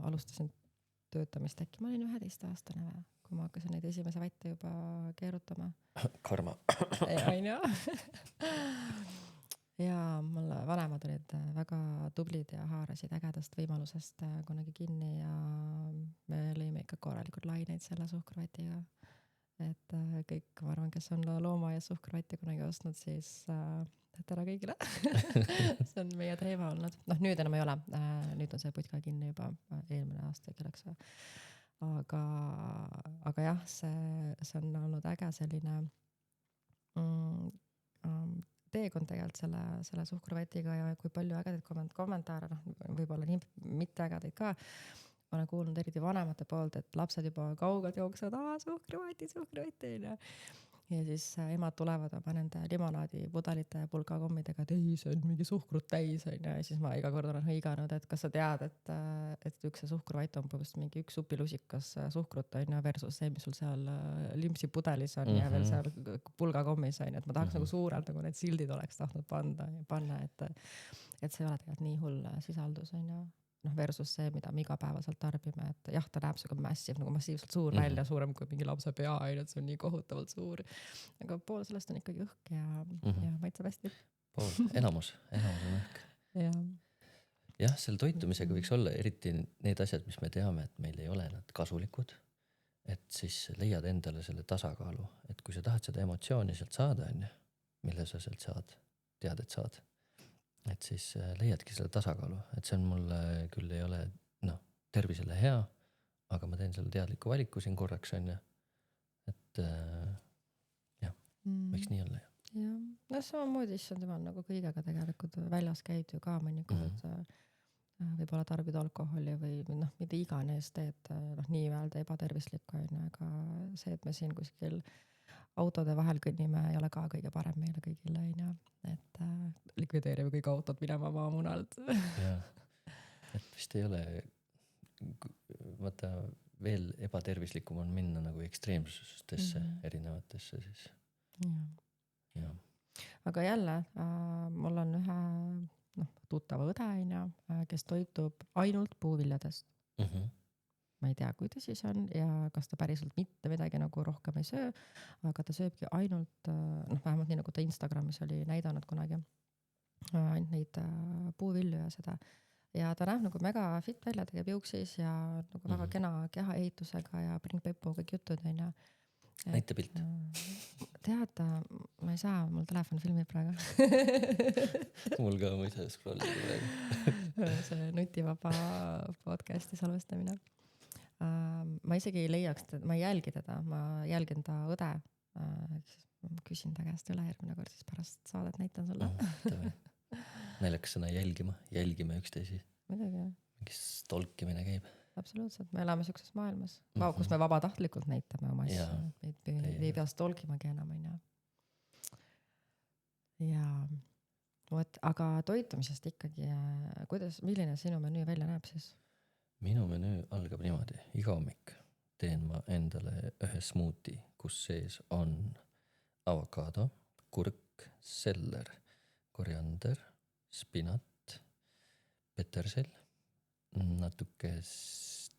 alustasin töötamist äkki, ma olin 11-aastane või, kui ma hakkasin neid esimese vatte juba keerutama. Karma. Aina. Ja mul vanemad olid väga tublid ja haarasid ägedast võimalusest kunagi kinni ja me lõime ikka korralikud laineid selle suhkruvatiga. Et kõik, ma arvan, kes on looma ja suhkruvatti kunagi ostnud, siis tere kõigile. See on meie teema olnud. Nüüd enam ei ole. Nüüd on see putka kinni juba eelmine aasta kelleks. Aga jah, see on olnud äge selline teekond tegelikult selle suhkruvatiga ja kui palju ägedaid kommentaare, võib-olla nii mitte ägedaid ka, ma olen kuulnud eriti vanemate poolt, et lapsed juba kaugelt jooksevad, suhkruvati. ja siis emad tulevad oma nende limonaadipudelite ja pulgakommidega, et ei, see on mingi suhkrut täis, on ju, ja siis ma iga kord olen hõiganud, et kas sa tead, et üks see suhkruvait on põhimõtteliselt mingi üks supilusikas suhkrut, on ju, versus see, mis sul seal limpsipudelis on ja veel seal pulgakommis, on ju, et ma tahaks nagu suurelt nagu need sildid oleks tahtnud panna, et see ei ole tegelikult nii hull sisaldus, on ju. Noh, versus see, mida me igapäevaselt tarbime, et jah, ta näeb siuke massiivselt suur välja, suurem kui mingi lapse pea, et see on nii kohutavalt suur. Aga pool sellest on ikkagi õhk ja maitseb hästi. Enamus on õhk. Jah, seal toitumisega võiks olla eriti need asjad, mis me teame, et meil ei ole nad kasulikud, et siis leiad endale selle tasakaalu, et kui sa tahad seda emotsiooni sealt saada, mille sa sealt saad, tead, et saad, et siis leiadki selle tasakaalu, et see on mulle küll ei ole tervisele hea, aga ma teen selle teadliku valiku siin korraks, on ju, et jah, võiks nii olla. Jah, no samamoodi issand jumal nagu kõigega tegelikult väljas käid ju ka mõnikord, võib-olla tarbid alkoholi või mida iganes teed, nii-öelda ebatervislikku, on ju, aga see, et me siin kuskil autode vahel kõnnime ei ole ka kõige parem meile kõigile, on ju, et likvideerime kõik autod minema maamunalt. Jah, et vist ei ole, vaata veel ebatervislikum on minna nagu ekstreemsustesse erinevatesse siis. Ja. Aga jälle, mul on ühe tuttava õde, on ju, kes toitub ainult puuviljadest. Ma ei tea, kui tõsi see on ja kas ta päriselt mitte midagi nagu rohkem ei söö, aga ta sööbki ainult, vähemalt nii nagu ta Instagramis oli näidanud kunagi, ainult neid puuvilju ja seda. Ja ta näeb nagu mega fit välja, tegeb juuksis ja nagu väga kena kehaehitusega ja bring peppu kõik jutud, on ju. Näita pilt. Tead, ma ei saa, mul telefon filmib praegu. Mul ka, ma ei saa scrollida praegu. See nutivaba podcasti salvestamine. Ma isegi ei leiaks, ma ei jälgi teda, ma jälgin ta õde. Küsin ta käest üle järgmine kord, siis pärast saadet näitan sulle. Naljakas sõna jälgime üksteisi. Midagi, jah. Mingi stalkimine käib. Absoluutselt, me elame siukses maailmas, kus me vabatahtlikult näitame oma asju. Ei pea stalkimagi enam, on ju. Ja võt, aga toitumisest ikkagi, milline sinu menüü välja näeb siis? Minu menüü algab niimoodi, iga hommik teen ma endale ühe smuuti, kus sees on avokaado, kurk, seller, koriander, spinat, petersel, natuke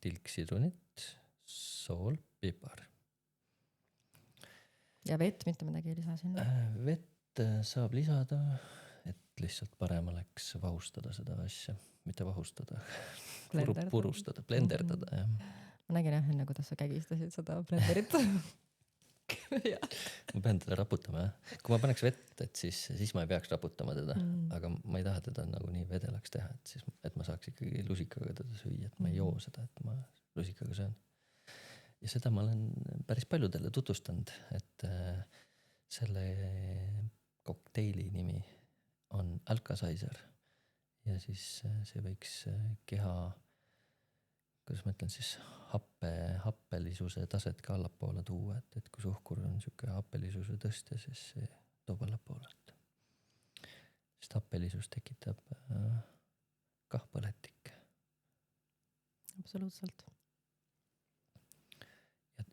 tilksidrunit, sool, pipar. Ja vett, mitte midagi ei lisa sinna? Vett saab lisada, et lihtsalt parem oleks vahustada seda asja, mitte vahustada, purustada, blenderdada, jah. Ma nägin enne, kuidas sa kägistasid seda blenderit. Ma pean teda raputama, jah. Kui ma paneks vett, et siis ma ei peaks raputama teda, aga ma ei taha teda nagu nii vedelaks teha, et ma saaks ikkagi lusikaga teda süüa, et ma ei joo seda, et ma lusikaga söön. Ja seda ma olen päris paljudele tutvustanud, et selle kokteili nimi on Alka-Sizer ja siis see võiks keha, kuidas ma ütlen siis, happelisuse taset ka allapoole tuua, et kui suhkur on siuke happelisuse tõste, siis see toob allapoole. Sest happelisus tekitab kah põletik. Absoluutselt.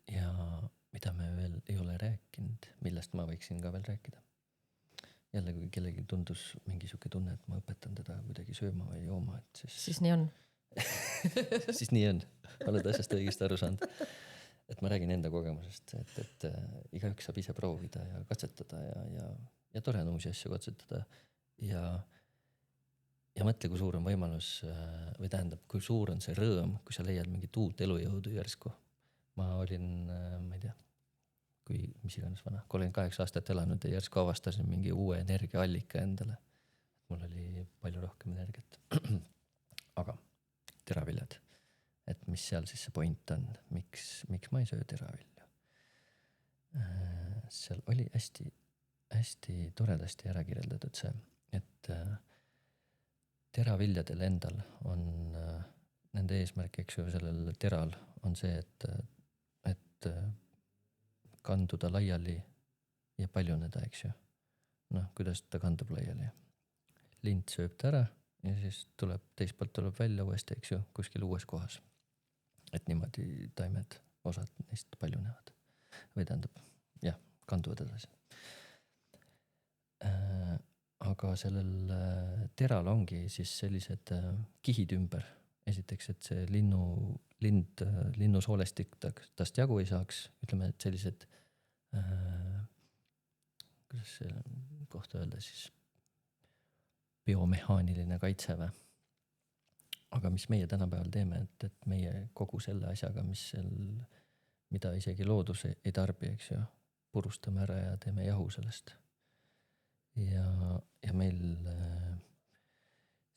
Ja mida me veel ei ole rääkinud, millest ma võiksin ka veel rääkida. Jälle, kui kellegi tundus mingi siuke tunne, et ma õpetan teda kuidagi sööma või jooma, et siis nii on. Siis nii on. Oled asjast õigesti aru saanud. Et ma räägin enda kogemusest, et igaüks saab ise proovida ja katsetada ja tore on uusi asju katsetada ja mõtle, kui suur on võimalus või tähendab, kui suur on see rõõm, kui sa leiad mingit uut elujõudu järsku. Ma olin, ma ei tea, kui mis iganes vana, 38 aastat elanud ja järsku avastasin mingi uue energiaallika endale. Mul oli palju rohkem energiat. Aga teraviljad, et mis seal siis see point on, miks ma ei söö teravilju? Seal oli hästi toredasti ära kirjeldatud see, et teraviljadel endal on nende eesmärk, eks ju, sellel teral on see, et kanduda laiali ja paljuneda, eks ju. Noh, kuidas ta kandub laiali. Lind sööb ta ära ja siis tuleb, teist poolt tuleb välja uuesti, eks ju, kuskil uues kohas. Et niimoodi taimed, osad neist paljunevad. Või tähendab, jah, kanduvad edasi. Aga sellel teral ongi siis sellised kihid ümber. Esiteks, et see linnu soolestik tast jagu ei saaks, ütleme, et sellised kuidas see kohta öelda siis, biomehaaniline kaitse või. Aga mis meie tänapäeval teeme, et meie kogu selle asjaga, mida isegi loodus ei tarbi, eks ju, purustame ära ja teeme jahu sellest. Ja meil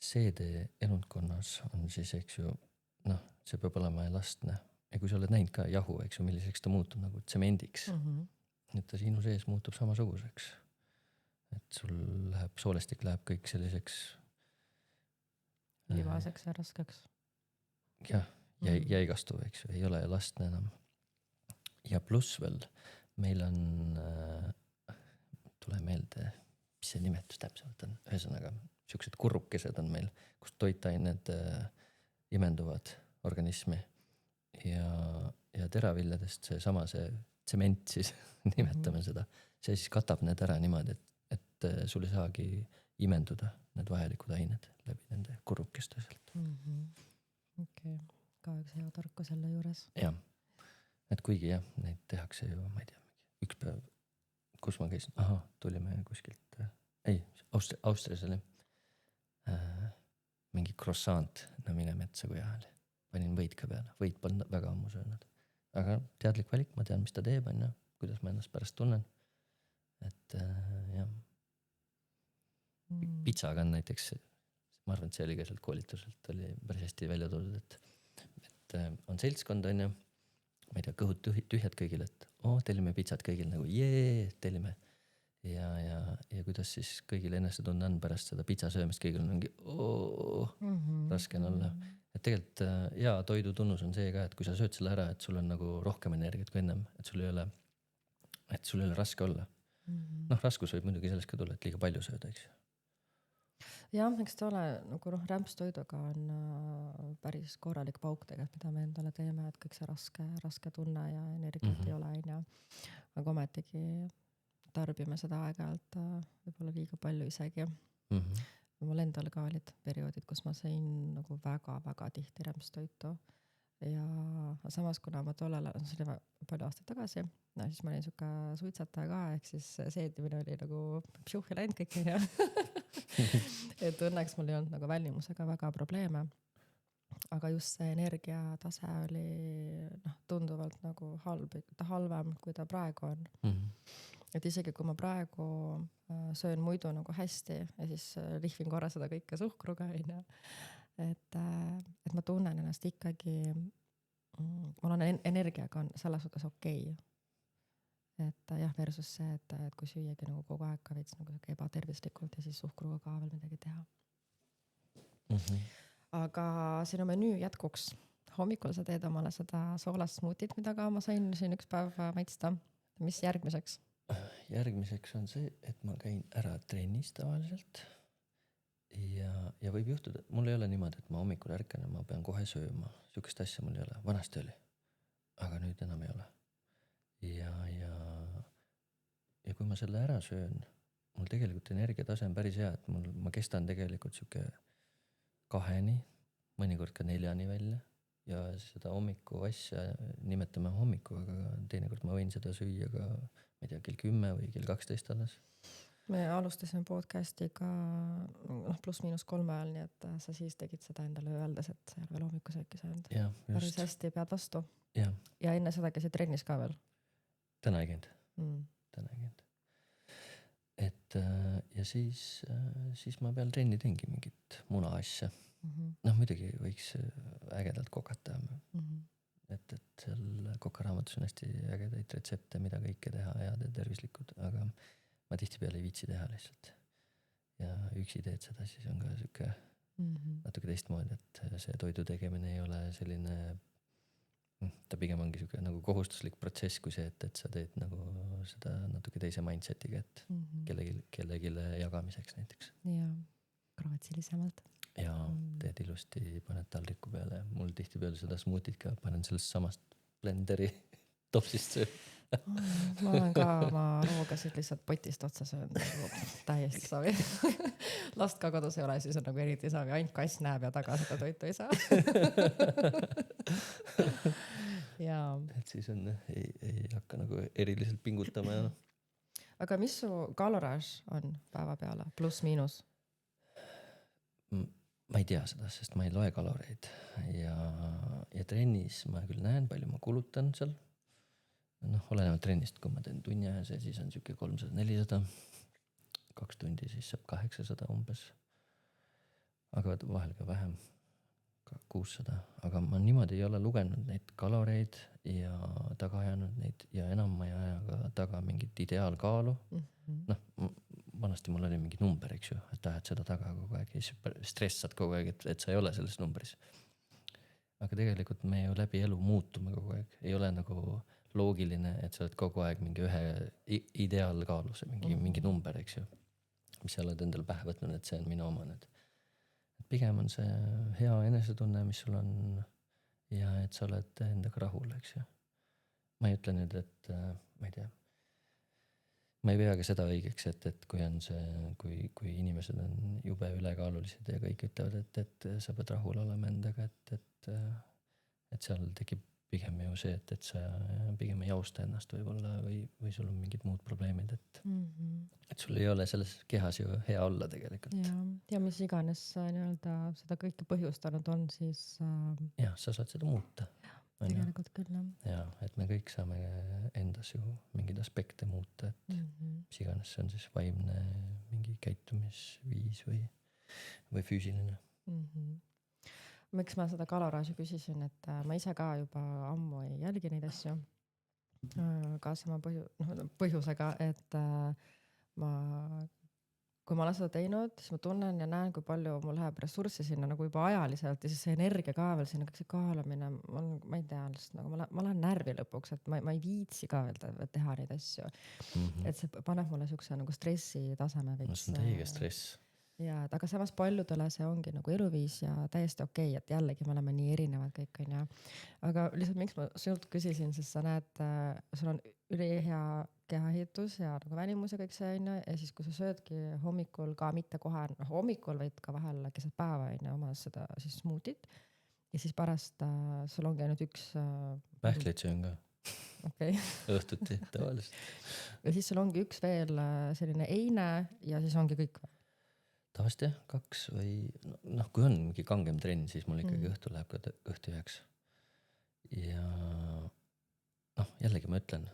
seede elundkonnas on siis, eks ju, noh, see peab olema elastne. Ja kui sa oled näinud ka jahu, eks ju, milliseks ta muutub nagu tsemendiks, et ta sinu sees muutub samasuguseks. Et sul soolestik läheb kõik selliseks libaseks ja raskeks. jah, jäigastuv, eks ju, ei ole elastne enam. Ja pluss veel, meil on, tule meelde, mis see nimetus täpselt on, ühesõnaga, siuksed kurrukesed on meil, kus toitained imenduvad organismi ja teraviljadest see tsement siis, nimetame seda, see siis katab need ära niimoodi, et sul ei saagi imenduda need vajalikud ained läbi nende kurrukeste sealt. Okei, ka üks hea tarkus selle juures. Jah, et kuigi jah, neid tehakse ju, ma ei tea, üks päev, kus ma käisin, tulime kuskilt, Austrias oli mingi croissant, no mine metsa kui ajal. Panin võid ka peale, võid polnud väga ammu söönud. Aga teadlik valik, ma tean, mis ta teeb, on ju, kuidas ma ennast pärast tunnen. Et jah. Pitsaga on näiteks, ma arvan, et see oli ka sealt koolituselt, oli päris hästi välja toodud, et on seltskond, on ju, ma ei tea, kõhud tühjad kõigil, et tellime pitsat kõigil nagu tellime. Ja kuidas siis kõigil enesetunne on pärast seda pitsa söömist, kõigil on mingi raske on olla. Et tegelikult hea toidu tunnus on see ka, et kui sa sööd selle ära, et sul on nagu rohkem energiat kui ennem, et sul ei ole raske olla. Noh, raskus võib muidugi sellest ka tulla, et liiga palju sööda, eks ju. Jah, eks ta ole nagu rämpstoiduga on päris korralik pauk tegelikult, mida me endale teeme, et kõik see raske tunne ja energiat ei ole, on ju. Aga ometigi tarbime seda aeg-ajalt võib-olla liiga palju isegi. Mul endal ka olid perioodid, kus ma sõin nagu väga-väga tihti rämpstoitu. Ja samas, kuna ma tollel, see oli palju aastaid tagasi, siis ma olin siuke suitsataja ka, ehk siis seedimine oli nagu pšuhhi läinud kõik. Et õnneks mul ei olnud nagu välimusega väga probleeme. Aga just see energiatase oli tunduvalt nagu halvem, kui ta praegu on. Et isegi kui ma praegu söön muidu nagu hästi ja siis lihvin korra seda kõike suhkruga, et ma tunnen ennast ikkagi, mul on energiaga on selles suhtes okei. Et jah, versus see, et kui süüagi nagu kogu aeg ka veits nagu ebatervislikult ja siis suhkruga ka veel midagi teha. Aga sinu menüü jätkuks. Hommikul sa teed omale seda soolast smuutit, mida ka ma sain siin üks päev maitsta. Mis järgmiseks? Järgmiseks on see, et ma käin ära trennis tavaliselt ja võib juhtuda, mul ei ole niimoodi, et ma hommikul ärkan ja ma pean kohe sööma. Sükest asja mul ei ole, vanasti oli, aga nüüd enam ei ole. Ja kui ma selle ära söön, mul tegelikult energiatase on päris hea, et ma kestan tegelikult siuke 2-ni, mõnikord ka 4-ni välja ja seda hommiku asja nimetame hommiku, aga teinekord ma võin seda süüa ka, ma ei tea, kell 10 või kell 12 alles. Me alustasime podcastiga +-3 ajal, nii et sa siis tegid seda endale öeldes, et sa ei ole veel hommikusööki söönud. Päris hästi pead vastu. Ja enne seda käisid trennis ka veel? Täna ei käinud. Et ja siis ma peal trenni teengi mingit muna asja. Muidugi võiks ägedalt kokata. Et seal kokaraamatus on hästi ägedaid retsepte, mida kõike teha head ja tervislikud, aga ma tihtipeale ei viitsi teha lihtsalt. Ja üksi teed seda, siis on ka siuke natuke teistmoodi, et see toidu tegemine ei ole selline ta pigem ongi siuke nagu kohustuslik protsess kui see, et sa teed nagu seda natuke teise mindset'iga, et kellelegi jagamiseks näiteks. ja graatsilisemalt. Ja teed ilusti, paned taldriku peale, mul tihtipeale seda smuutit ka panen sellest samast blenderi topsist sööb. Ma olen ka oma roogasid lihtsalt potist otsa söönud, täiesti savi. Last ka kodus ei ole, siis on nagu eriti savi, ainult kass näeb ja taga seda toitu ei saa. Ja. Et siis on, ei hakka nagu eriliselt pingutama ja aga mis su kaloraaž on päeva peale, pluss miinus? Ma ei tea seda, sest ma ei loe kaloreid ja trennis ma küll näen, palju ma kulutan seal. Olenevalt trennist, kui ma teen tunni ajas ja siis on siuke 300-400, 2 tundi siis saab 800 umbes. Aga vahel ka vähem, 600, aga ma niimoodi ei ole lugenud neid kaloreid ja taga ajanud neid ja enam ma ei aja ka taga mingit ideaalkaalu. Vanasti mul oli mingi number, eks ju, et ajad seda taga kogu aeg ja siis stressad kogu aeg, et sa ei ole selles numbris. Aga tegelikult me ju läbi elu muutume kogu aeg, ei ole nagu loogiline, et sa oled kogu aeg mingi ühe ideaalkaaluse, mingi number, eks ju, mis sa oled endale pähe võtnud, et see on minu omane. Pigem on see hea enesetunne, mis sul on ja et sa oled endaga rahul, eks ju. Ma ei ütle nüüd, et ma ei tea, ma ei pea ka seda õigeks, et kui on see, kui inimesed on jube ülekaalulised ja kõik ütlevad, et sa pead rahul olema endaga, et seal tekib pigem ju see, et sa pigem ei austa ennast võib-olla või sul on mingid muud probleemid, et sul ei ole selles kehas ju hea olla tegelikult. Ja mis iganes nii-öelda seda kõike põhjustanud on, siis jah, sa saad seda muuta. Tegelikult küll, jah. Ja, et me kõik saame endas ju mingeid aspekte muuta, et mis iganes see on siis vaimne mingi käitumisviis või füüsiline. Miks ma seda kaloraaži küsisin, et ma ise ka juba ammu ei jälgi neid asju. Ka sama põhjusega, et kui ma olen seda teinud, siis ma tunnen ja näen, kui palju mul läheb ressurssi sinna nagu juba ajaliselt ja siis see energia ka veel sinna, kõik see kaalamine, ma ei tea, nagu ma lähen närvi lõpuks, et ma ei viitsi ka veel teha neid asju. Et see paneb mulle siukse nagu stressi taseme veits. See on täiega stress. Ja, aga samas paljudele see ongi nagu eluviis ja täiesti okei, et jällegi me oleme nii erinevad kõik on ja. Aga lihtsalt miks ma sinult küsisin, sest sa näed, sul on ülihea kehaehitus ja nagu välimus ja kõik see on ja siis kui sa söödki hommikul ka mitte kohe hommikul, vaid ka vahel keset päeva on oma seda siis smuutit ja siis pärast sul ongi ainult üks pähkleid söön ka. Okay. Õhtuti tavaliselt. Ja siis sul ongi üks veel selline eine ja siis ongi kõik või? Tavaliselt jah, 2 või kui on mingi kangem trenn, siis mul ikkagi õhtul läheb ka õhtu 9. Ja jällegi ma ütlen,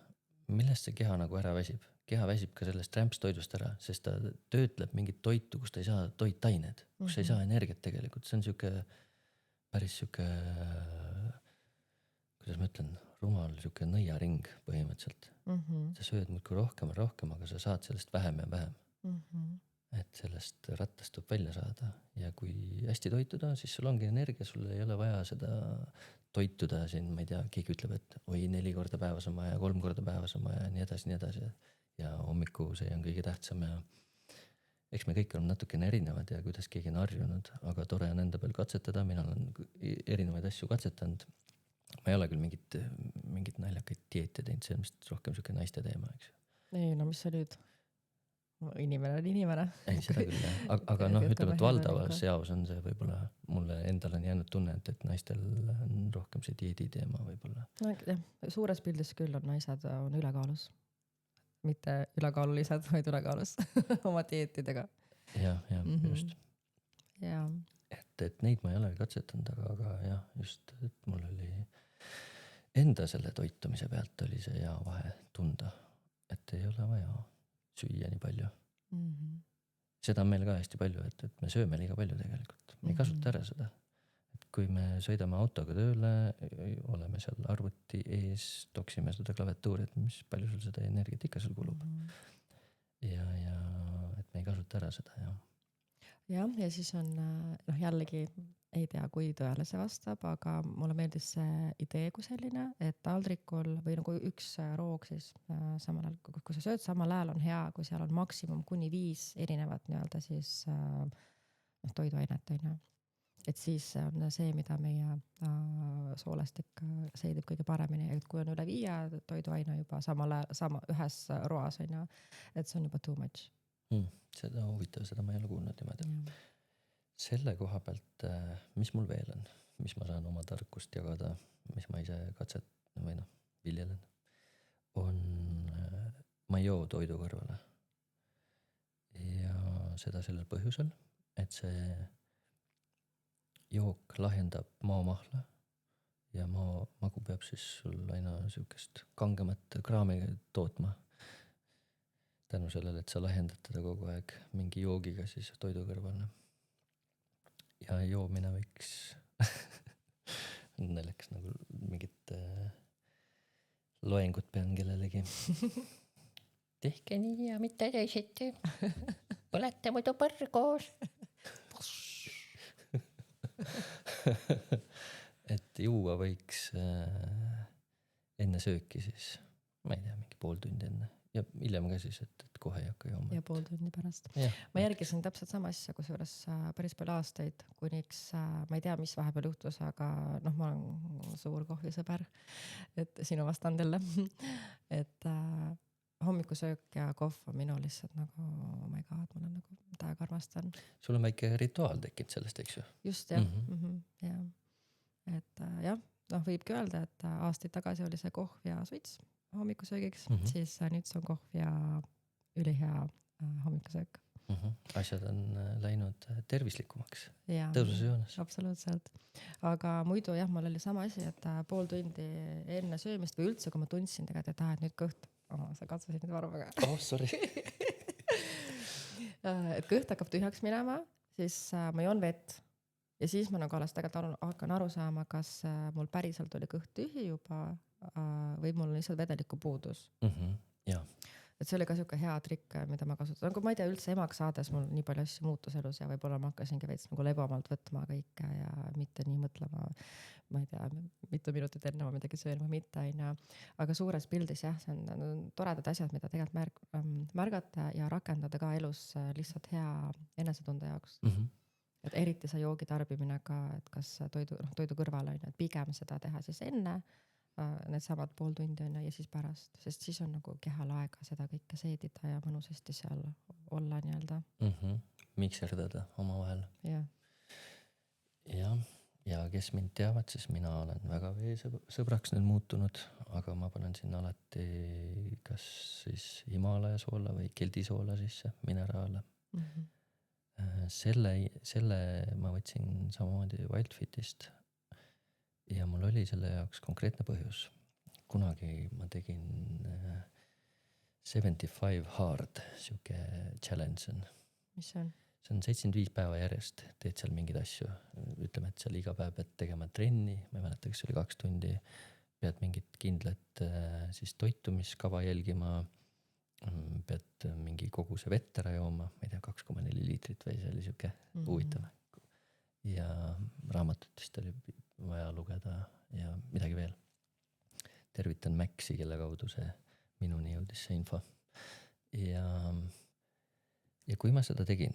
millest see keha nagu ära väsib? Keha väsib ka sellest rämpstoidust ära, sest ta töötleb mingit toitu, kus ta ei saa toitained, kus ei saa energiat tegelikult. See on siuke, päris siuke, kuidas ma ütlen, rumal siuke nõiaring põhimõtteliselt. Sa sööd muudkui rohkem, aga sa saad sellest vähem ja vähem. Et sellest rattast tuleb välja saada ja kui hästi toituda, siis sul ongi energia, sul ei ole vaja seda toituda siin, ma ei tea, keegi ütleb, et 4 korda päevas on vaja, 3 korda päevas on vaja ja nii edasi ja hommiku see on kõige tähtsam ja eks me kõik oleme natukene erinevad ja kuidas keegi on harjunud, aga tore on enda peal katsetada, mina olen erinevaid asju katsetanud. Ma ei ole küll mingit naljakaid dieete teinud, see on vist rohkem siuke naiste teema, eks. Ei, mis sa nüüd? Inimene on inimene. Ei, seda küll jah. Aga ütleme, et valdavas jaos on see võib-olla, mulle endal on jäänud tunne, et naistel on rohkem see dieedi teema võib-olla. Jah, suures pildis küll on naised on ülekaalus. Mitte ülekaalulised, vaid ülekaalus oma dieetidega. Jah, just. Ja. Et neid ma ei ole katsetanud, aga jah, just, et mul oli enda selle toitumise pealt oli see hea vahe tunda, et ei ole vaja süüa nii palju. Seda on meil ka hästi palju, et me sööme liiga palju tegelikult. Me ei kasuta ära seda. Et kui me sõidame autoga tööle, oleme seal arvuti ees, toksime seda klaviatuuri, et mis palju sul seda energiat ikka sul kulub. Ja et me ei kasuta ära seda, jah. Ja siis on jällegi ei tea, kui tõele see vastab, aga mulle meeldis see idee kui selline, et taldrikul või nagu üks roog siis samal ajal, kui sa sööd, samal ajal on hea, kui seal on maksimum kuni 5 erinevat nii-öelda siis toiduainet, on ju. Et siis on see, mida meie soolestik seedib kõige paremini, et kui on üle 5 toiduaine juba sama ühes roas, on ju, et see on juba too much. Seda huvitav, seda ma ei ole kuulnud niimoodi. Selle koha pealt, mis mul veel on, mis ma saan oma tarkust jagada, mis ma ise viljelen, on ma ei joo toidu kõrvale. Ja seda sellel põhjusel, et see jook lahjendab maomahla ja magu peab siis sul aina sükest kangemat kraami tootma. Tänu sellele, et sa lahjendad teda kogu aeg mingi joogiga siis toidu kõrvale. Ja joomine võiks naljakas nagu mingit loengut pean kellelegi. Tehke nii ja mitte teisiti. Põlete muidu põrgoos. Et juua võiks enne sööki siis, ma ei tea, mingi pool tundi enne. Ja hiljem ka siis, et kohe ei hakka jooma. Ja pool tunni pärast. Ja. Ma järgisin täpselt sama asja, kusjuures päris palju aastaid, kuniks ma ei tea, mis vahepeal juhtus, aga ma olen suur kohvisõber, et sinu vastan teile, et hommikusöök ja kohv on minu lihtsalt nagu, oh my god, ma olen nagu täiega armastan. Sul on väike rituaal tekkinud sellest, eks ju? Just, jah. Ja. Et jah, võibki öelda, et aastaid tagasi oli see kohv ja suits hommikusöögiks, siis nüüd see on kohv ja ülihea hommikusöök. Asjad on läinud tervislikumaks, ja, tõususjoones. Absoluutselt. Aga muidu jah, mul oli sama asi, et pool tundi enne söömist või üldse, kui ma tundsin tegelikult, et nüüd kõht, sa katsusid nüüd varbaga. Sorry. Et kõht hakkab tühjaks minema, siis ma joon vett ja siis ma nagu alles tegelikult hakkan aru saama, kas mul päriselt oli kõht tühi juba või mul on lihtsalt vedeliku puudus. Ja. Et see oli ka siuke hea trikk, mida ma kasutan. Kui ma ei tea, üldse emaks saades mul nii palju asju muutus elus ja võib-olla ma hakkasingi veits nagu lebamalt võtma kõike ja mitte nii mõtlema, ma ei tea, mitu minutit enne ma midagi söön või mitte, aina. Aga suures pildis jah, see on toredad asjad, mida tegelikult märgata ja rakendada ka elus lihtsalt hea enesetunde jaoks. Et eriti see joogi tarbimine ka, et kas toidu kõrval on, et pigem seda teha siis enne, need samad pool tundi on ja siis pärast, sest siis on nagu kehal aega seda kõike seedida ja mõnusasti seal olla nii-öelda. Mikserdada oma vahel. Ja kes mind teavad, siis mina olen väga veesõbraks nüüd muutunud, aga ma panen sinna alati kas siis Himalaia soola või keldisoola sisse, mineraale. Selle ma võtsin samamoodi Wildfitist. Ja mul oli selle jaoks konkreetne põhjus. Kunagi ma tegin 75 hard, siuke challenge on. Mis see on? See on 75 päeva järjest, teed seal mingeid asju. Ütleme, et seal iga päev pead tegema trenni, ma ei mäleta, kas oli 2 tundi, pead mingit kindlat siis toitumiskava jälgima, pead mingi koguse vett ära jooma, ma ei tea, 2,4 liitrit või see oli siuke huvitav. Ja raamatutest oli vaja lugeda ja midagi veel. Tervitan Maxi, kelle kaudu see minuni jõudis see info. Ja kui ma seda tegin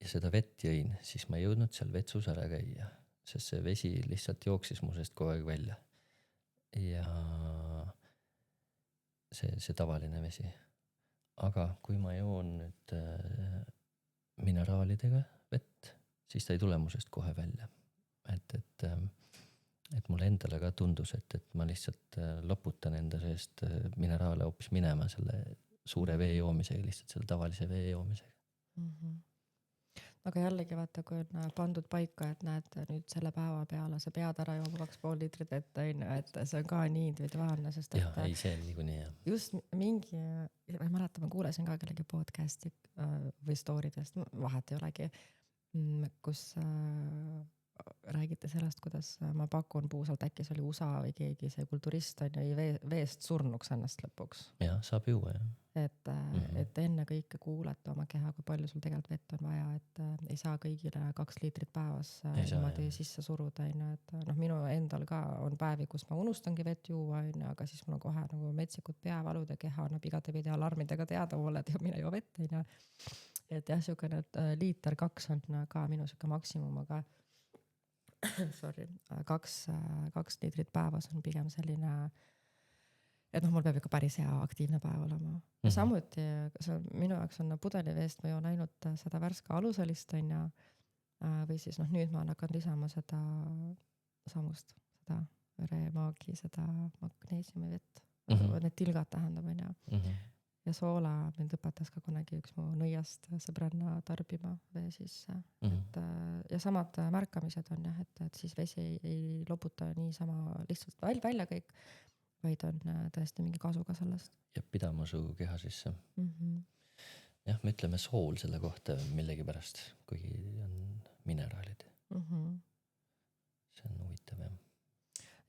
ja seda vett jõin, siis ma ei jõudnud seal vetsus ära käia, sest see vesi lihtsalt jooksis mu seest kogu aeg välja. Ja see tavaline vesi. Aga kui ma joon nüüd mineraalidega vett, siis ta ei tule mu seest kohe välja. Et mulle endale ka tundus, et ma lihtsalt loputan enda seest mineraale hoopis minema selle suure vee joomisega, lihtsalt selle tavalise vee joomisega. Aga jällegi vaata, kui on pandud paika, et näed nüüd selle päeva peale sa pead ära jooma 2,5 liitrit ette, et see on ka nii individuaalne, sest et ei, see on niikuinii jah. Just mingi, ma mäletan, ma kuulasin ka kellegi podcasti või story'dest, vahet ei olegi, kus räägiti sellest, kuidas ma pakun puusalt, äkki see oli USA või keegi see kulturist on ju veest surnuks ennast lõpuks. jah, saab juua jah. Et enne kõike kuulata oma keha, kui palju sul tegelikult vett on vaja, et ei saa kõigile 2 liitrit päevas niimoodi sisse suruda, et noh, minu endal ka on päevi, kus ma unustangi vett juua, aga siis mul on kohe nagu metsikud peavalud ja keha annab igatepidi alarmidega teada mulle, et mine ju vett, et jah, siukene 1.2 liiter on ka minu siuke maksimum, aga sorry, 2 liitrit päevas on pigem selline, et noh, mul peab ikka päris hea aktiivne päev olema. Ja samuti minu jaoks on pudeliveest, ma joon ainult seda värske aluselist on ja või siis noh, nüüd ma olen hakanud lisama seda samust, seda veremaagi, seda magneesiumi vett, need tilgad tähendab on ja soola mind õpetas ka kunagi üks mu nõiast sõbranna tarbima vee sisse. Ja samad märkamised on jah, et siis vesi ei loputa niisama lihtsalt välja kõik, vaid on tõesti mingi kasu ka sellest. Ja pidama su keha sisse. Jah, me ütleme sool selle kohta millegipärast, kuigi on mineraalid. See on huvitav jah.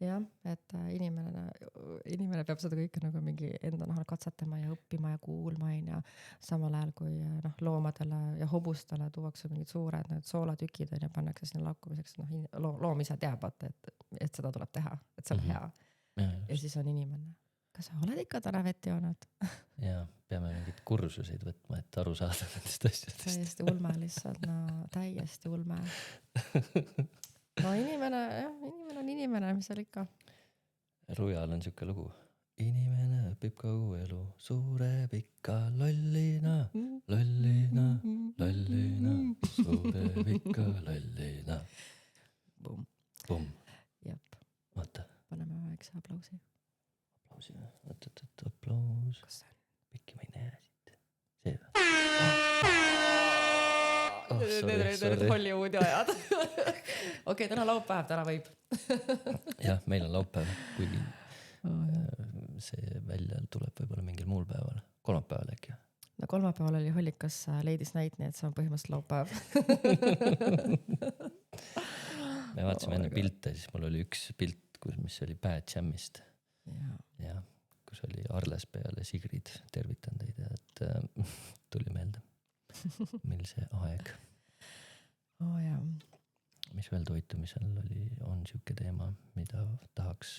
Jah, et inimene peab seda kõike nagu mingi enda nahal katsetama ja õppima ja kuulma ja samal ajal kui noh, loomadele ja hobustele tuuakse mingid suured need soolatükid ja pannakse sinna lakkumiseks, noh, loom ise teab, et seda tuleb teha, et see on hea. Ja siis on inimene. Kas sa oled ikka täna vett joonud? Jaa, peame mingid kursuseid võtma, et aru saada nendest asjadest. Täiesti ulme lihtsalt, täiesti ulme. No inimene on inimene, mis seal ikka. Rujal on siuke lugu. Inimene õpib kogu elu, sureb ikka lollina, lollina, lollina, sureb ikka lollina. Bum. Jep. Vaata. Paneme väikse aplausi. Aplausi, aplaus. Kas see on? Pikki ma ei näe siit. See või? Need Hollywoodi ajad. Okei, täna laupäev, täna võib. Jah, meil on laupäev, kuigi see välja tuleb võib-olla mingil muul päeval. Kolmapäeval äkki. No kolmapäeval oli Hollikas Ladies Night, nii et see on põhimõtteliselt laupäev. Me vaatasime enne pilte, siis mul oli üks pilt, mis oli Bad Jamist. Ja, kus oli Arles peale Sigrid, tervitan teid, et tuli meelde, mil see aeg. Jah. Mis veel toitumisel on siuke teema, mida tahaks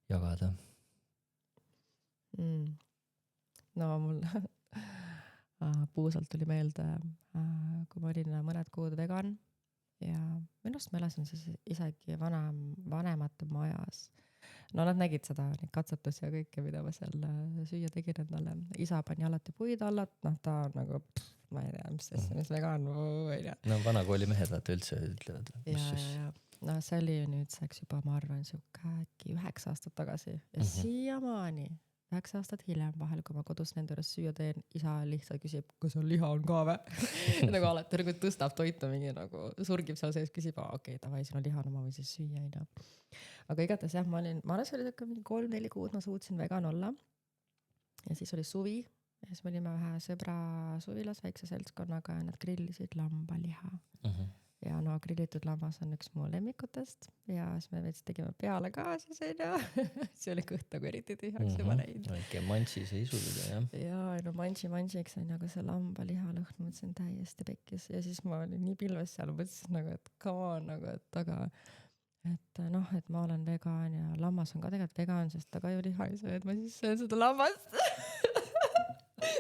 jagada? No mul puusalt tuli meelde, kui ma olin mõned kuud vegan ja minust ma elasin siis isegi vanemate majas. No nad nägid seda, neid katsetusi ja kõike, mida ma seal süüa tegin endale. Isa pani alati puid alla, noh ta on nagu, ma ei tea, mis vegan või ja. No vanakooli mehed vaata üldse ütlevad. Ja. No see oli nüüdseks juba, ma arvan, siuke äkki 9 aastat tagasi ja siiamaani 9 aastat hiljem vahel, kui ma kodus nende juures süüa teen, isa lihtsalt küsib, kas on liha on ka või? Nagu alati nagu tõstab toitu mingi nagu surgib seal sees, küsib, okei, davai, siin on liha, no ma võin siis süüa. Aga igates jah, ma arvan, see oli mingi 3-4 kuud, ma suutsin vegan olla. Ja siis oli suvi ja siis me olime vähe sõbra suvilas väikse seltskonnaga ja nad grillisid lambaliha. Ja no grillitud lammas on üks mu lemmikutest ja siis me veits tegime peale ka siis see oli kõht nagu eriti tühjaks juba näinud. Väike mantsi seisuga, jah. Ja no mantsiks on aga see lambaliha lõhn, mõtlesin täiesti pekkis ja siis ma olin nii pilves seal, mõtlesin nagu, et come on, nagu, et aga et noh, et ma olen vegan ja lammas on ka tegelikult vegan, sest ta ka ju liha ei söö, et ma siis söön seda lammast.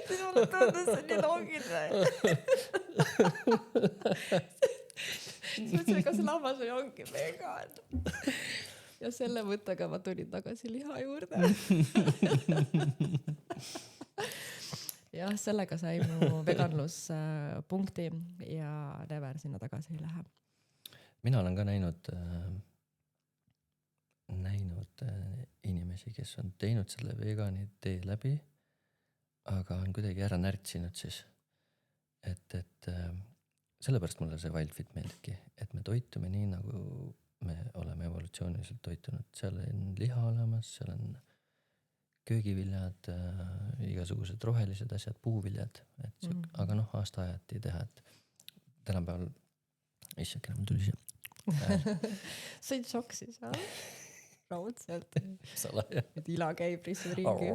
Siis mulle tundus see nii loogiline. Siis mõtlesin, kas lammas ongi vegan. Ja selle mõttega ma tulin tagasi liha juurde. Jah, sellega sai mu veganlus punkti ja never sinna tagasi ei lähe. Mina olen ka näinud inimesi, kes on teinud selle vegani tee läbi, aga on kuidagi ära närtsinud siis. Et sellepärast mulle see Wildfit meeldibki, et me toitume nii, nagu me oleme evolutsiooniliselt toitunud. Seal on liha olemas, seal on köögiviljad, igasugused rohelised asjad, puuviljad. Aga noh, aastaajati teha, et tänapäeval, issakene, mul tuli siia sõid šoksis, raudselt. Salaja. et ila käib rissu ringi.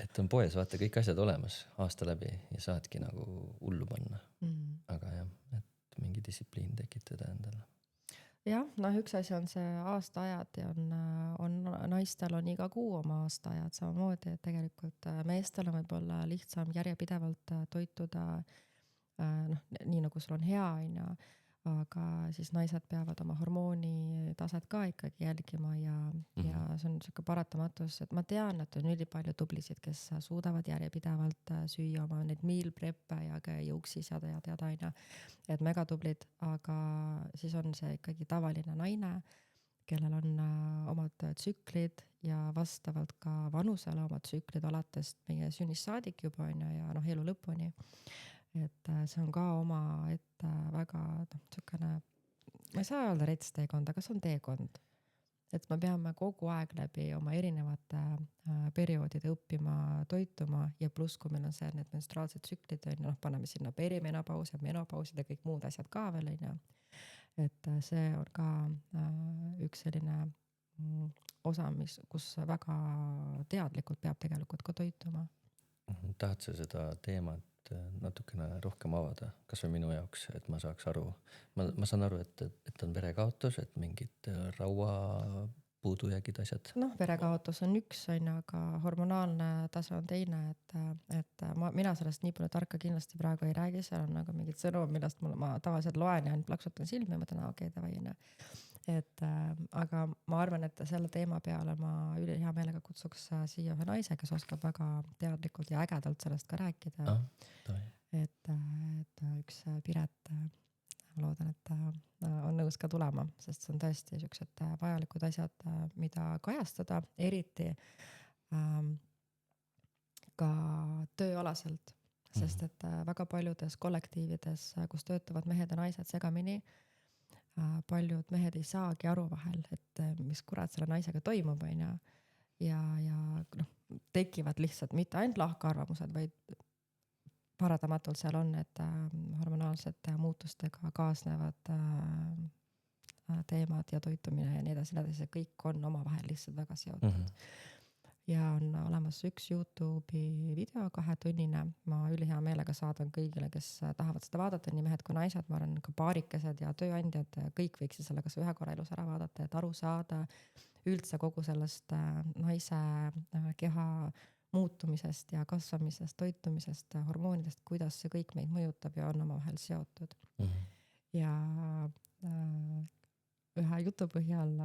Et on poes vaata kõik asjad olemas aasta läbi ja saadki nagu hullu panna. Aga jah, et mingi distsipliin tekitada endale. Jah, üks asi on see aastaajad ja on naistel on iga kuu oma aastaajad samamoodi, et tegelikult meestel on võib-olla lihtsam järjepidevalt toituda, nii nagu sul on hea, aga siis naised peavad oma hormoonitaset ka ikkagi jälgima ja see on siuke paratamatus, et ma tean, et on ülipalju tublisid, kes suudavad järjepidevalt süüa oma neid meal prep'e ja jõuksis ja teada, et megatublid, aga siis on see ikkagi tavaline naine, kellel on omad tsüklid ja vastavalt ka vanusele omad tsüklid alates meie sünnist saadik juba ja elu lõpuni. Et see on ka oma ette väga niisugune, ma ei saa öelda retsteekond, aga see on teekond. Et me peame kogu aeg läbi oma erinevate perioodide õppima toituma ja pluss, kui meil on see need menstruaalsed tsüklid, paneme sinna perimenopausid, menopausid ja kõik muud asjad ka veel, et see on ka üks selline osa, kus väga teadlikult peab tegelikult ka toituma. Tahad sa seda teemat natukene rohkem avada, kas või minu jaoks, et ma saaks aru. Ma saan aru, et on verekaotus, et mingid raua puudujäägid asjad. Verekaotus on üks, aga hormonaalne tase on teine, et mina sellest nii palju tarka kindlasti praegu ei räägi, seal on nagu mingid sõnum, millest ma tavaliselt loen ja plaksutan silmi ja mõtlen, okei, davai. Aga ma arvan, et selle teema peale ma hea meelega kutsuks siia ühe naise, kes oskab väga teadlikult ja ägedalt sellest ka rääkida. Et üks Piret, ma loodan, et ta on nõus ka tulema, sest see on tõesti siuksed vajalikud asjad, mida kajastada, eriti ka tööalaselt, sest et väga paljudes kollektiivides, kus töötavad mehed ja naised segamini, paljud mehed ei saagi aru vahel, et mis kurat selle naisega toimub, ja tekivad lihtsalt mitte ainult lahkarvamused, vaid paratamatult seal on need hormonaalsete muutustega kaasnevad teemad ja toitumine ja nii edasi, kõik on omavahel lihtsalt väga seotud. Ja on olemas üks YouTube'i video 2-tunnine, ma ülihea meelega saadan kõigile, kes tahavad seda vaadata, nii mehed kui naised, ma arvan ka paarikesed ja tööandjad, kõik võiksid selle kas ühe korra elus ära vaadata, et aru saada üldse kogu sellest naise keha muutumisest ja kasvamisest, toitumisest, hormoonidest, kuidas see kõik meid mõjutab ja on omavahel seotud. Ja ühe jutu põhjal,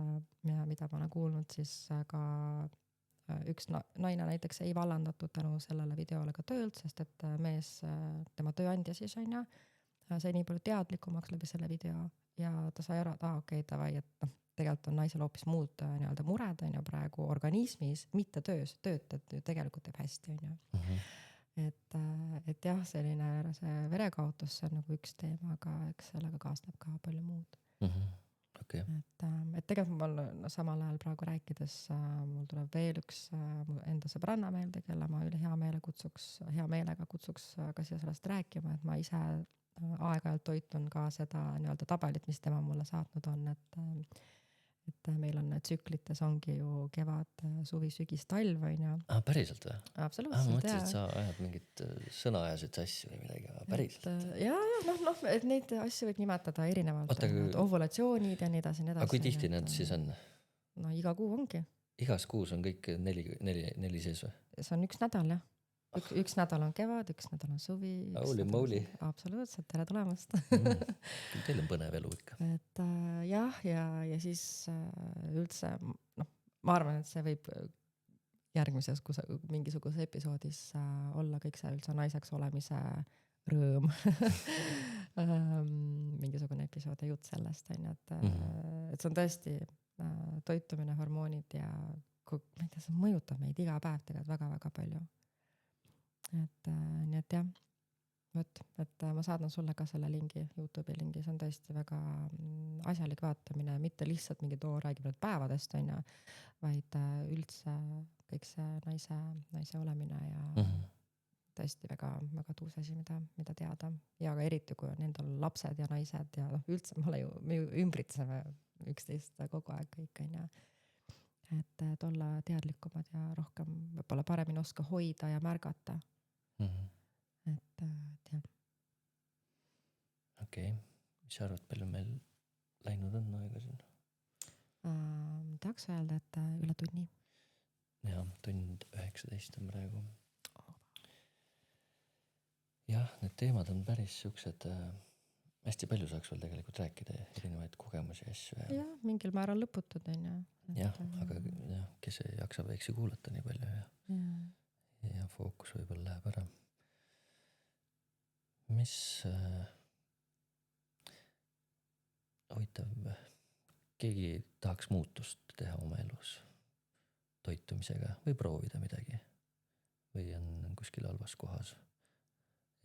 mida ma olen kuulnud, siis ka üks naine näiteks ei vallandatud tänu sellele videole ka töölt, sest et mees, tema tööandja siis sai nii palju teadlikumaks läbi selle video ja ta sai aru, et okei, davai, et tegelikult on naisel hoopis muud nii-öelda mured praegu organismis, mitte töös, tööd tegelikult teeb hästi. Et jah, selline see verekaotus, see on nagu üks teema, aga eks sellega kaasneb ka palju muud. Okay. Et tegelikult mul samal ajal praegu rääkides mul tuleb veel üks enda sõbranna meelde, kelle ma hea meelega kutsuks ka siia sellest rääkima, et ma ise aeg-ajalt toitun ka seda nii-öelda tabelit, mis tema mulle saatnud on, et meil on tsüklites ongi ju kevad, suvi, sügis, talv, päriselt või? Absoluutselt, ma mõtlesin, et sa ajad mingit sõna ajasid sassi või midagi, päriselt. Et neid asju võib nimetada erinevalt, ovulatsioonid ja nii edasi. Aga kui tihti need siis on? Iga kuu ongi. Igas kuus on kõik neli sees või? See on üks nädal, jah. Üks nädal on kevad, üks nädal on suvi. Holy moly. Absoluutselt, tere tulemast. Teil on põnev elu ikka. Et jah, ja siis üldse, ma arvan, et see võib järgmises mingisuguse episoodis olla kõik see üldse naiseks olemise rõõm. Mingisugune episood ja jutt sellest, et see on tõesti toitumine, hormoonid ja ma ei tea, see mõjutab meid iga päev tegelikult väga-väga palju. Nii et jah, et ma saadan sulle ka selle lingi, YouTube'i lingi, see on tõesti väga asjalik vaatamine, mitte lihtsalt mingi räägib nüüd päevadest, vaid üldse kõik see naise olemine ja tõesti väga, väga tuus asi, mida teada ja ka eriti, kui on endal lapsed ja naised ja üldse me ju ümbritseme üksteist kogu aeg kõik on ju. Et olla teadlikumad ja rohkem võib-olla paremini oska hoida ja märgata. Et jah. Okei, mis sa arvad, palju meil läinud on aega siin? Tahaks öelda, et üle tunni. Jah, tund 19 on praegu. Jah, need teemad on päris siuksed, hästi palju saaks veel tegelikult rääkida erinevaid kogemusi ja asju. Jah, mingil määral lõputud on ju. Jah, aga jah, kes ei jaksa väiksi kuulata nii palju ja fookus võib-olla läheb ära. Mis huvitav, keegi tahaks muutust teha oma elus toitumisega või proovida midagi või on kuskil halvas kohas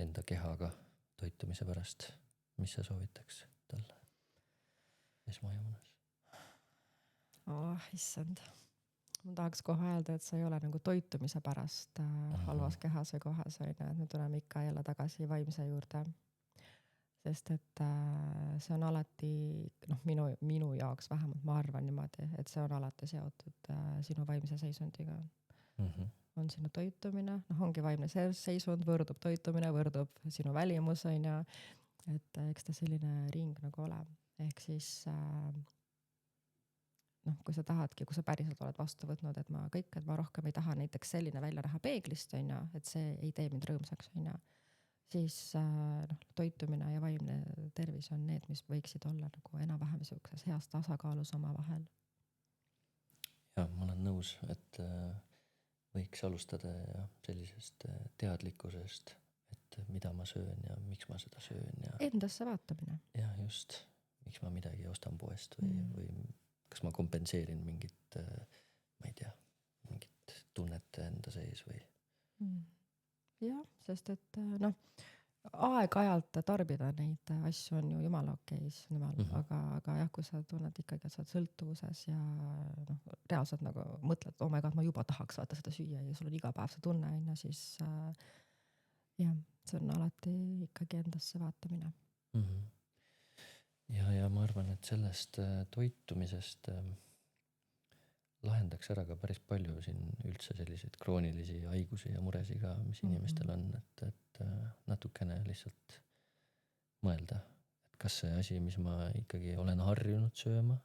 enda kehaga toitumise pärast, mis sa soovitaks talle esmajoones? Issand, ma tahaks kohe öelda, et sa ei ole nagu toitumise pärast halvas kehas või kohas on ju, et me tuleme ikka jälle tagasi vaimse juurde. Sest et see on alati, minu jaoks vähemalt ma arvan niimoodi, et see on alati seotud sinu vaimse seisundiga. On sinu toitumine, ongi vaimne seisund, võrdub toitumine, võrdub sinu välimus on ju, et eks ta selline ring nagu ole. Ehk siis kui sa tahadki, kui sa päriselt oled vastu võtnud, et ma rohkem ei taha näiteks selline välja näha peeglist on ju, et see ei tee mind rõõmsaks on ju, siis toitumine ja vaimne tervis on need, mis võiksid olla nagu enam-vähem sellises heas tasakaalus oma vahel. Ja ma olen nõus, et võiks alustada sellisest teadlikkusest, et mida ma söön ja miks ma seda söön. Ja endasse vaatamine. Ja just, miks ma midagi ostan poest või kas ma kompenseerin mingit, ma ei tea, mingit tunnet enda sees või. Jah, sest et aeg-ajalt tarbida neid asju on ju jumala okeis, aga jah, kui sa tunned ikkagi, et sa oled sõltuvuses ja reaalselt nagu mõtled, oh my god, ma juba tahaks vaata seda süüa ja sul on iga päev see tunne, siis jah, see on alati ikkagi endasse vaatamine. Ja ma arvan, et sellest toitumisest lahendaks ära ka päris palju siin üldse selliseid kroonilisi haigusi ja muresi ka, mis inimestel on, et natukene lihtsalt mõelda, et kas see asi, mis ma ikkagi olen harjunud sööma,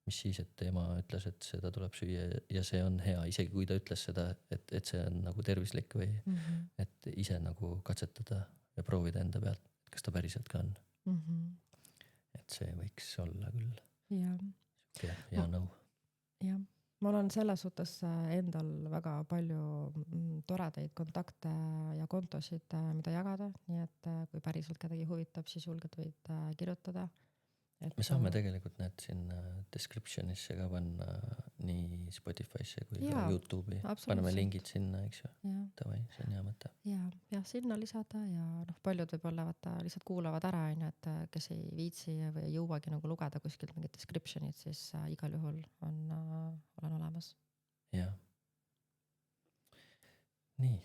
mis siis, et ema ütles, et seda tuleb süüa ja see on hea, isegi kui ta ütles seda, et see on nagu tervislik või et ise nagu katsetada ja proovida enda pealt, et kas ta päriselt ka on. Et see võiks olla küll hea nõu. Jah. Mul on selles suhtes endal väga palju toredaid kontakte ja kontosid, mida jagada, nii et kui päriselt kedagi huvitab, siis julgelt võid kirjutada. Me saame tegelikult need siin descriptionisse ka panna nii Spotify'sse kui ka YouTube'i. Paneme lingid sinna, eks ju. Tavai, see on hea mõte. Ja sinna lisada ja paljud võib-olla lihtsalt kuulavad ära, et kes ei viitsi või ei jõuagi nagu lugeda kuskilt mingit description'it, siis igal juhul olen olemas. Ja. Nii,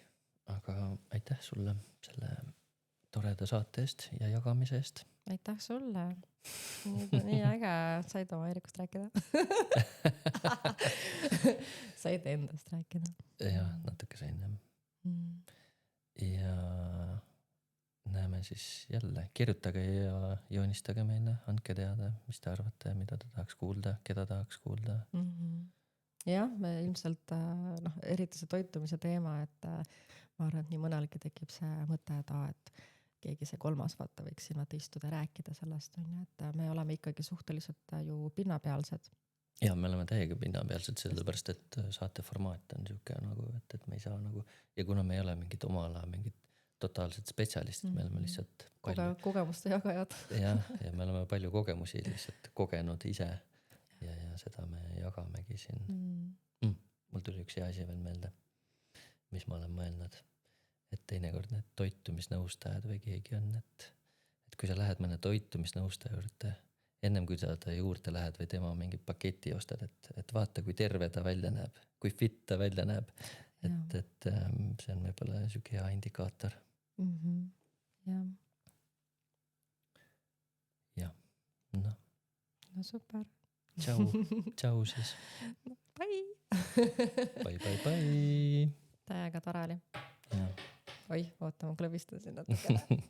aga aitäh sulle selle toreda saate eest ja jagamise eest. Aitäh sulle. Nii äge, said oma Eerikust rääkida. Said endast rääkida. Ja, natuke sain jah. Ja näeme siis jälle. Kirjutage ja joonistage meile, andke teada, mis te arvate, mida te tahaks kuulda, keda tahaks kuulda. Jah, me ilmselt, eriti see toitumise teema, et ma arvan, et nii mõnelgi tekib see mõte, et keegi see kolmas võiks siin istuda ja rääkida sellest, et me oleme ikkagi suhteliselt ju pinnapealsed. Ja me oleme täiega pinnapealsed, sellepärast, et saate formaat on siuke nagu, et me ei saa nagu, ja kuna me ei ole mingid oma ala, mingid totaalsed spetsialistid, me oleme lihtsalt kogemuste jagajad. Ja me oleme palju kogemusi lihtsalt kogenud ise ja seda me jagamegi siin. Mul tuli üks hea asi veel meelde, mis ma olen mõelnud. Et teinekord need toitumisnõustajad või keegi on, et kui sa lähed mõne toitumisnõustaja juurde, ennem kui sa ta juurde lähed või tema mingi paketi ostad, et vaata, kui terve ta välja näeb, kui fit ta välja näeb, et see on võib-olla siuke hea indikaator. Jah. Jah, noh, No super. tšau siis. Bye. Bye. Täiega tore oli. Jah. Oi, oota, ma klõbistasin natukene.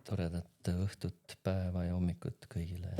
Toredat õhtut, päeva ja hommikut kõigile